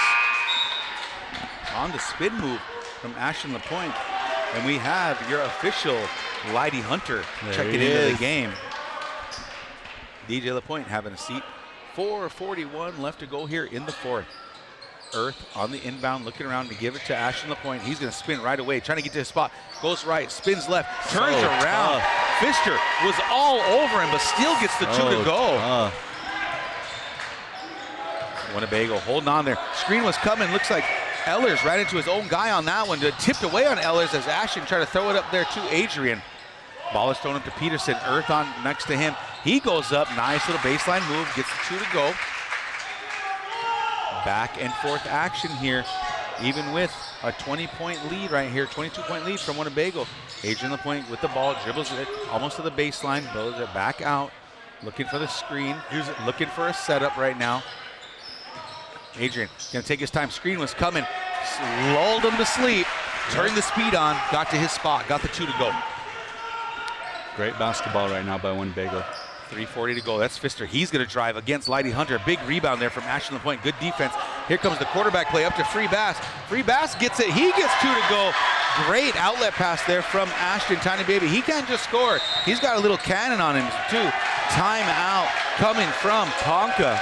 On the spin move from Ashton LaPointe. And we have your official Lighty Hunter checking into the game. DJ LaPointe having a seat. 4:41 left to go here in the fourth. Earth on the inbound, looking around to give it to Ashton LaPointe. He's going to spin right away, trying to get to his spot. Goes right, spins left, turns around. Pfister was all over him, but still gets the two to go. Winnebago holding on there. Screen was coming. Looks like Ehlers ran into his own guy on that one. Tipped away on Ehlers as Ashton tried to throw it up there to Adrian. Ball is thrown up to Peterson. Earth on next to him. He goes up. Nice little baseline move. Gets the two to go. Back and forth action here, even with a 20-point lead right here, 22-point lead from Winnebago. Adrian LaPointe with the ball, dribbles it almost to the baseline, blows it back out, looking for the screen, looking for a setup right now. Adrian gonna take his time, screen was coming, lulled him to sleep, turned the speed on, got to his spot, got the two to go. Great basketball right now by Winnebago. 3:40 to go. That's Pfister. He's going to drive against Lighty Hunter. Big rebound there from Ashton LaPointe. Good defense. Here comes the quarterback play up to Free Bass. Free Bass gets it. He gets two to go. Great outlet pass there from Ashton, Tiny Baby. He can't just score. He's got a little cannon on him too. Timeout coming from Ponca.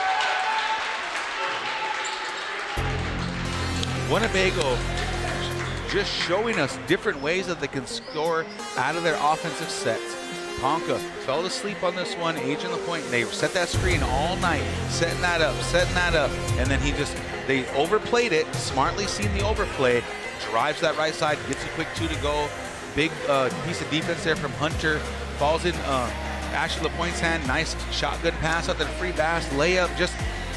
Winnebago just showing us different ways that they can score out of their offensive sets. Ponca fell asleep on this one. Adrian LaPointe, they set that screen all night, setting that up, and then they overplayed it, smartly seen the overplay, drives that right side, gets a quick two to go. Big piece of defense there from Hunter, falls in Ashton LaPointe's hand, nice shotgun pass out to the Free Bass, layup, just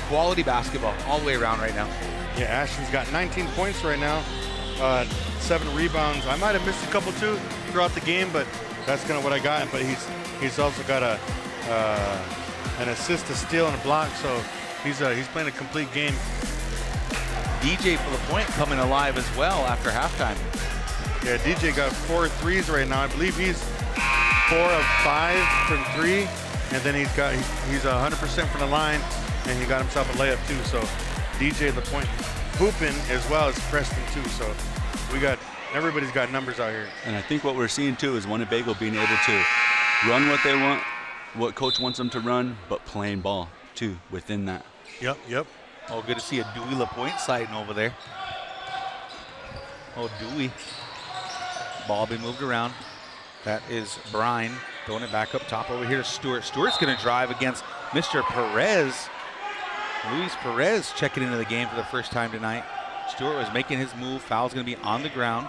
quality basketball all the way around right now. Yeah, Ashton's got 19 points right now, 7 rebounds. I might have missed a couple too throughout the game, but that's kind of what I got. But he's also got an assist, a steal, and a block. So he's playing a complete game. DJ LaPointe coming alive as well after halftime. Yeah, DJ got 4 threes right now. I believe he's 4 of 5 from 3, and then he's 100% from the line, and he got himself a layup too. So DJ LaPointe hooping as well as Preston too. So everybody's got numbers out here. And I think what we're seeing too is Winnebago being able to run what they want, what coach wants them to run, but playing ball too within that. Yep. Oh, good to see a Dewey LaPointe sighting over there. Oh, Dewey. Ball being moved around. That is Bryan throwing it back up top over here to Stewart. Stewart's going to drive against Mr. Perez. Luis Perez checking into the game for the first time tonight. Stewart was making his move. Foul's going to be on the ground.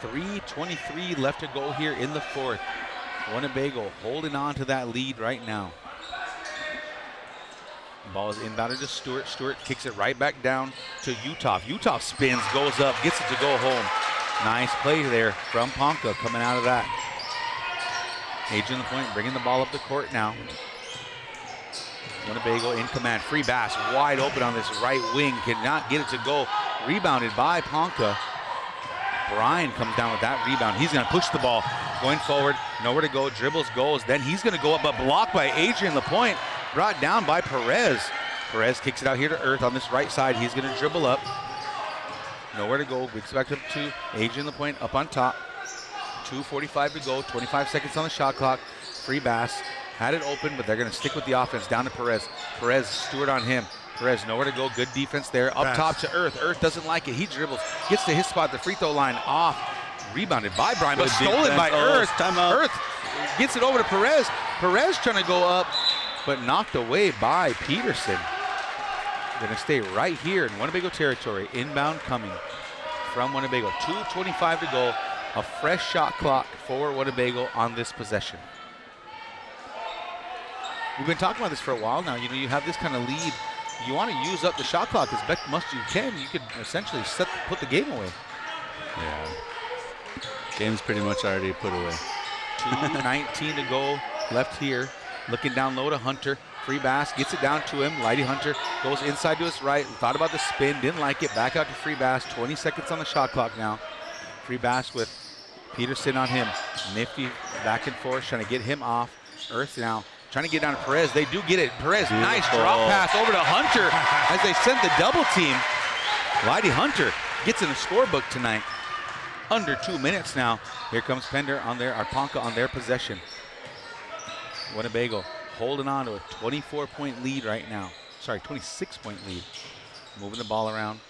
3:23 left to go here in the fourth. Winnebago holding on to that lead right now. Ball is inbounded to Stewart. Stewart kicks it right back down to Utah. Utah spins, goes up, gets it to go home. Nice play there from Ponca coming out of that. Adrian LaPointe bringing the ball up the court now. Winnebago in command. Free Bass wide open on this right wing. Cannot get it to go. Rebounded by Ponca. Bryan comes down with that rebound. He's going to push the ball. Going forward, nowhere to go. Dribbles, goes. Then he's going to go up, but blocked by Adrian LaPointe. Brought down by Perez. Perez kicks it out here to Earth on this right side. He's going to dribble up. Nowhere to go. We expect him to. Adrian LaPointe up on top. 2:45 to go. 25 seconds on the shot clock. Free Bass had it open, but they're going to stick with the offense. Down to Perez. Perez, Stewart on him. Perez, nowhere to go. Good defense there. Up top to Earth. Earth doesn't like it. He dribbles. Gets to his spot. The free throw line off. Rebounded by Bryan, but stolen by Earth. Earth gets it over to Perez. Perez trying to go up, but knocked away by Peterson. Going to stay right here in Winnebago territory. Inbound coming from Winnebago. 2:25 to go. A fresh shot clock for Winnebago on this possession. We've been talking about this for a while now. You know, you have this kind of lead you want to use up the shot clock as much as you can. You could essentially put the game away. Yeah. Game's pretty much already put away. 2:19 to go left here. Looking down low to Hunter. Free Bass gets it down to him. Lighty Hunter goes inside to his right. Thought about the spin, didn't like it. Back out to Free Bass. 20 seconds on the shot clock now. Free Bass with Peterson on him. Nifty back and forth, trying to get him off. Earth now trying to get down to Perez. They do get it. Perez, Beautiful. nice drop pass over to Hunter as they send the double team. Lighty Hunter gets in the scorebook tonight. Under 2 minutes now. Here comes Pender on their, or Ponca on their possession. Winnebago holding on to a 24-point lead right now. Sorry, 26-point lead. Moving the ball around.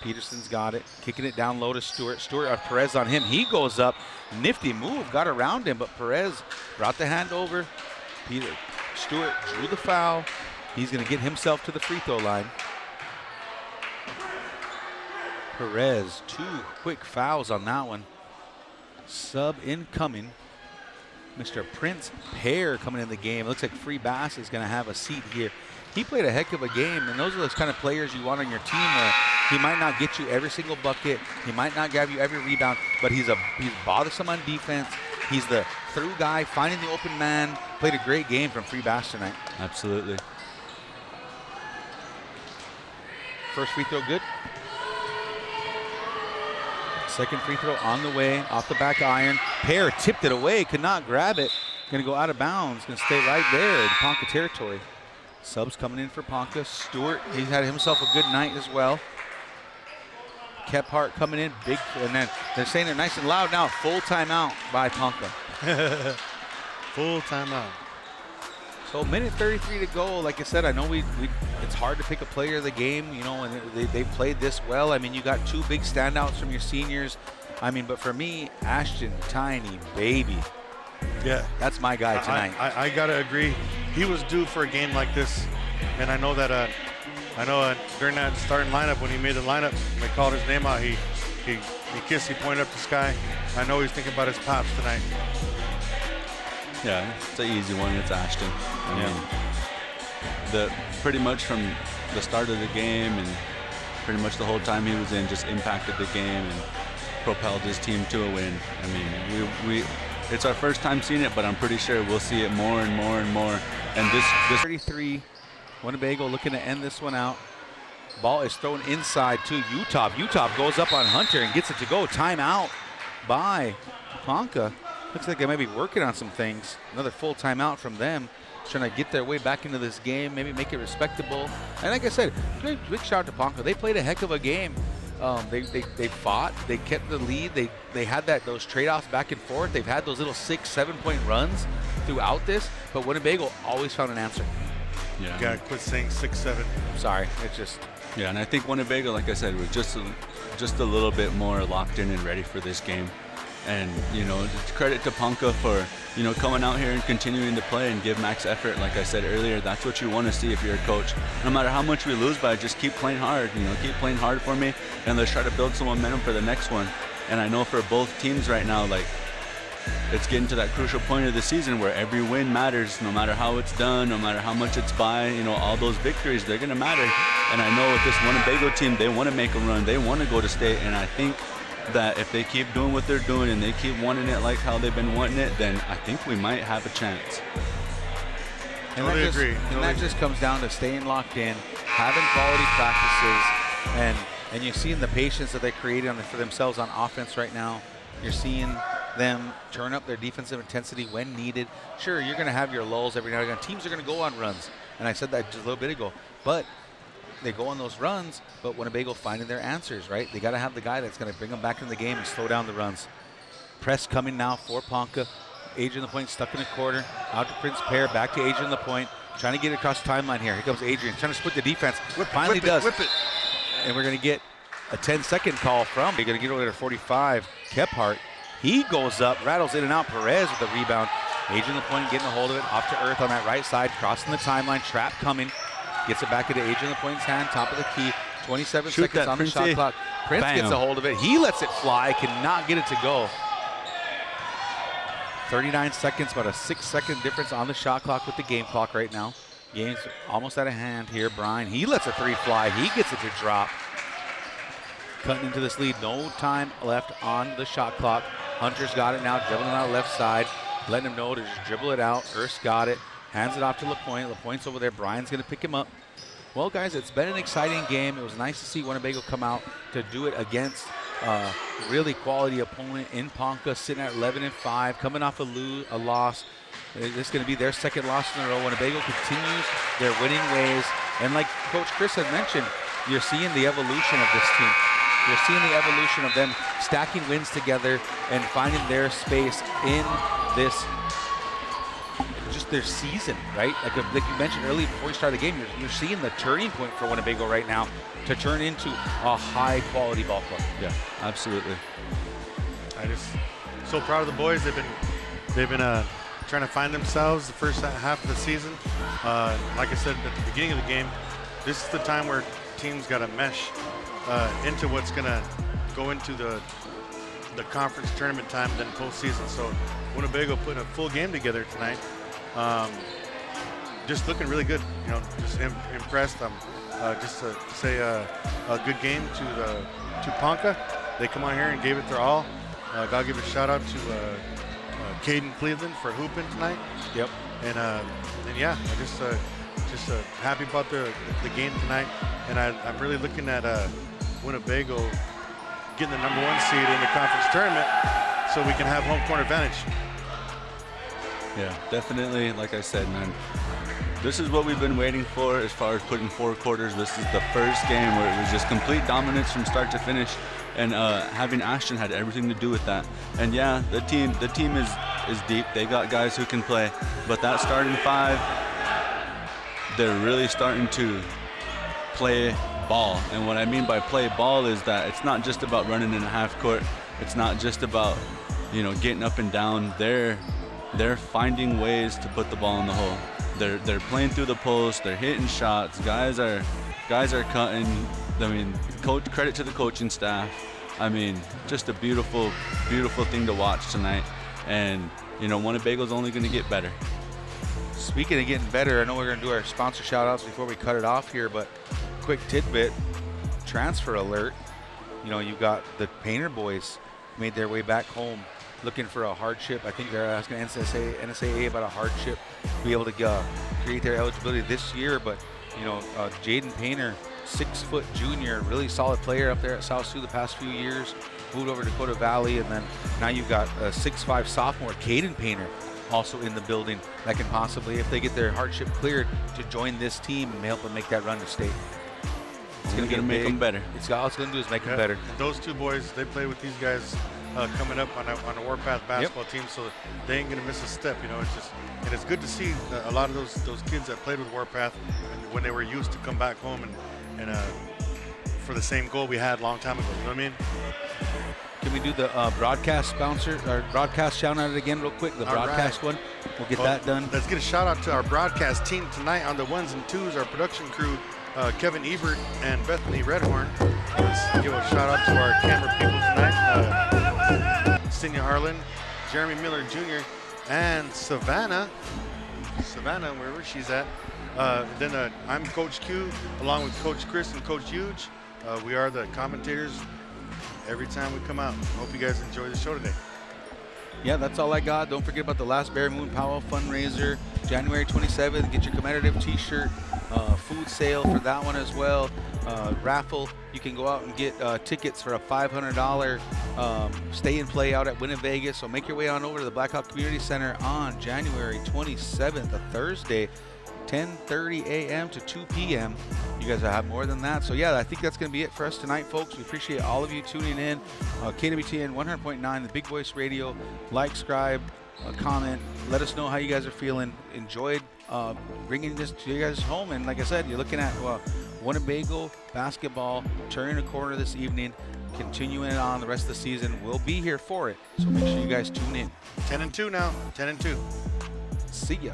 Peterson's got it. Kicking it down low to Stewart. Stewart, Perez on him. He goes up. Nifty move. Got around him, but Perez brought the hand over. Stewart drew the foul. He's going to get himself to the free throw line. Perez, 2 quick fouls on that one. Sub incoming. Mr. Prince Pear coming in the game. Looks like Free Bass is going to have a seat here. He played a heck of a game, and those are those kind of players you want on your team where he might not get you every single bucket. He might not grab you every rebound, but he's bothersome on defense. He's the through guy, finding the open man. Played a great game from Free Bass tonight. Absolutely. First free throw good. Second free throw on the way, off the back iron. Pear tipped it away, could not grab it. Gonna go out of bounds, gonna stay right there in Ponca territory. Subs coming in for Ponca. Stewart, he's had himself a good night as well. Kephart coming in, big, and then they're saying they're nice and loud now. Full timeout by Ponca. Full timeout. So minute 33 to go. Like I said, I know it's hard to pick a player of the game, you know, and they played this well. I mean, you got 2 big standouts from your seniors. I mean, but for me, Ashton, tiny baby. Yeah. That's my guy tonight. I gotta agree. He was due for a game like this, and I know that. During that starting lineup, when he made the lineup, and they called his name out. He kissed. He pointed up the sky. I know he's thinking about his pops tonight. Yeah, it's an easy one. It's Ashton. I mean, pretty much from the start of the game and pretty much the whole time he was in, just impacted the game and propelled his team to a win. I mean, it's our first time seeing it, but I'm pretty sure we'll see it more and more and more. And this 33, Winnebago looking to end this one out. Ball is thrown inside to Utah. Utah goes up on Hunter and gets it to go. Timeout by Ponca. Looks like they may be working on some things. Another full timeout from them, trying to get their way back into this game, maybe make it respectable. And like I said, big shout out to Ponca. They played a heck of a game. They fought. They kept the lead. They had those trade-offs back and forth. They've had those little 6-7 point runs throughout this, but Winnebago always found an answer. Yeah. Gotta quit saying 6-7. Sorry, it's just. Yeah, and I think Winnebago, like I said, was just a little bit more locked in and ready for this game. And, you know, credit to Ponca for, you know, coming out here and continuing to play and give max effort. Like I said earlier, that's what you want to see if you're a coach. No matter how much we lose by, just keep playing hard. You know, keep playing hard for me, and let's try to build some momentum for the next one. And I know for both teams right now, like, it's getting to that crucial point of the season where every win matters, no matter how it's done, no matter how much it's by. You know, all those victories, they're going to matter. And I know with this Winnebago team, they want to make a run. They want to go to state, and I think that if they keep doing what they're doing and they keep wanting it like how they've been wanting it, then I think we might have a chance. And Totally that agree. And just comes down to staying locked in, having quality practices, and you're seeing the patience that they created for themselves on offense right now. You're seeing them turn up their defensive intensity when needed. Sure, you're going to have your lulls every now and again. Teams are going to go on runs, and I said that just a little bit ago. But they go on those runs, but Winnebago finding their answers, right? They got to have the guy that's going to bring them back in the game and slow down the runs. Press coming now for Ponca. Adrian LaPointe stuck in the corner. Out to Prince Pear, back to Adrian LaPointe. Trying to get it across the timeline here. Here comes Adrian, trying to split the defense. Finally does. Whip it. And we're going to get a 10-second call from. They're going to get over to 45. Kephart. He goes up, rattles in and out. Perez with the rebound. Adrian LaPointe getting a hold of it. Off to Earth on that right side. Crossing the timeline. Trap coming. Gets it back into Adrian LaPointe's hand. Top of the key. 27 seconds on the shot clock. Prince gets a hold of it. He lets it fly. Cannot get it to go. 39 seconds, about a 6-second difference on the shot clock with the game clock right now. Game's almost out of hand here. Bryan, he lets a 3 fly. He gets it to drop. Cutting into this lead. No time left on the shot clock. Hunter's got it now, dribbling out left side. Letting him know to just dribble it out. Hurst got it. Hands it off to LaPointe. LaPointe's over there. Bryan's going to pick him up. Well, guys, it's been an exciting game. It was nice to see Winnebago come out to do it against a really quality opponent in Ponca, sitting at 11-5, coming off a loss. This is going to be their second loss in a row. Winnebago continues their winning ways. And like Coach Chris had mentioned, you're seeing the evolution of this team. You're seeing the evolution of them stacking wins together and finding their space in this, just their season, right? Like you mentioned earlier before you started the game, you're seeing the turning point for Winnebago right now to turn into a high-quality ball club. Yeah, absolutely. I just so proud of the boys. They've been trying to find themselves the first half of the season. Like I said at the beginning of the game, this is the time where teams got to mesh into what's going to go into the conference tournament time, then postseason. So Winnebago putting a full game together tonight. Just looking really good. You know, just impressed. Just to say a good game to Ponca. They come on here and gave it their all. Gotta give a shout out to Caden Cleveland for hooping tonight. Yep. And yeah, I just happy about the game tonight. And I'm really looking at Winnebago getting the #1 seed in the conference tournament, so we can have home court advantage. Yeah, definitely. Like I said, man, this is what we've been waiting for as far as putting 4 quarters. This is the first game where it was just complete dominance from start to finish, and having Ashton had everything to do with that. And yeah, the team is deep. They got guys who can play, but that starting 5, they're really starting to play ball. And what I mean by play ball is that it's not just about running in a half court. It's not just about, you know, getting up and down. They're finding ways to put the ball in the hole. They're playing through the post. They're hitting shots. Guys are cutting. I mean, credit to the coaching staff. I mean, just a beautiful, beautiful thing to watch tonight. And you know, Winnebago's only going to get better. Speaking of getting better, I know we're going to do our sponsor shout outs before we cut it off here, but quick tidbit, transfer alert. You know, you got the Painter boys made their way back home looking for a hardship. I think they're asking NSAA about a hardship to be able to create their eligibility this year. But, you know, Jaden Painter, 6-foot junior, really solid player up there at South Sioux the past few years, moved over to Dakota Valley, and then now you've got a 6'5" sophomore, Caden Painter, also in the building that can possibly, if they get their hardship cleared, to join this team and help them make that run to state. It's going to make them better. All it's going to do is make them better. And those two boys, they play with these guys coming up on a Warpath basketball team, so they ain't going to miss a step. You know, it's just, and it's good to see a lot of those kids that played with Warpath when they were used to come back home and for the same goal we had a long time ago. You know what I mean? Can we do the broadcast sponsor or broadcast shout out again real quick? The broadcast one. We'll get that done. Let's get a shout out to our broadcast team tonight on the 1s and 2s. Our production crew, Kevin Ebert and Bethany Redhorn. Let's give a shout out to our camera people tonight. Cynthia Harlan, Jeremy Miller Jr., and Savannah, wherever she's at. Then I'm Coach Q, along with Coach Chris and Coach Huge. We are the commentators every time we come out. Hope you guys enjoy the show today. Yeah, that's all I got. Don't forget about the Last Bear Moon Powell fundraiser, January 27th. Get your commemorative t-shirt, food sale for that one as well. Raffle, you can go out and get tickets for a $500 stay and play out at Winnebago. So make your way on over to the Blackhawk Community Center on January 27th, a Thursday, 10:30 a.m. to 2 p.m. You guys will have more than that. So yeah, I think that's going to be it for us tonight, folks. We appreciate all of you tuning in. KWTN 100.9, the Big Voice Radio. Like, subscribe, comment. Let us know how you guys are feeling. Enjoyed bringing this to you guys home. And like I said, you're looking at Winnebago basketball turning a corner this evening, continuing it on the rest of the season. We'll be here for it. So make sure you guys tune in. 10-2 now. 10-2. See ya.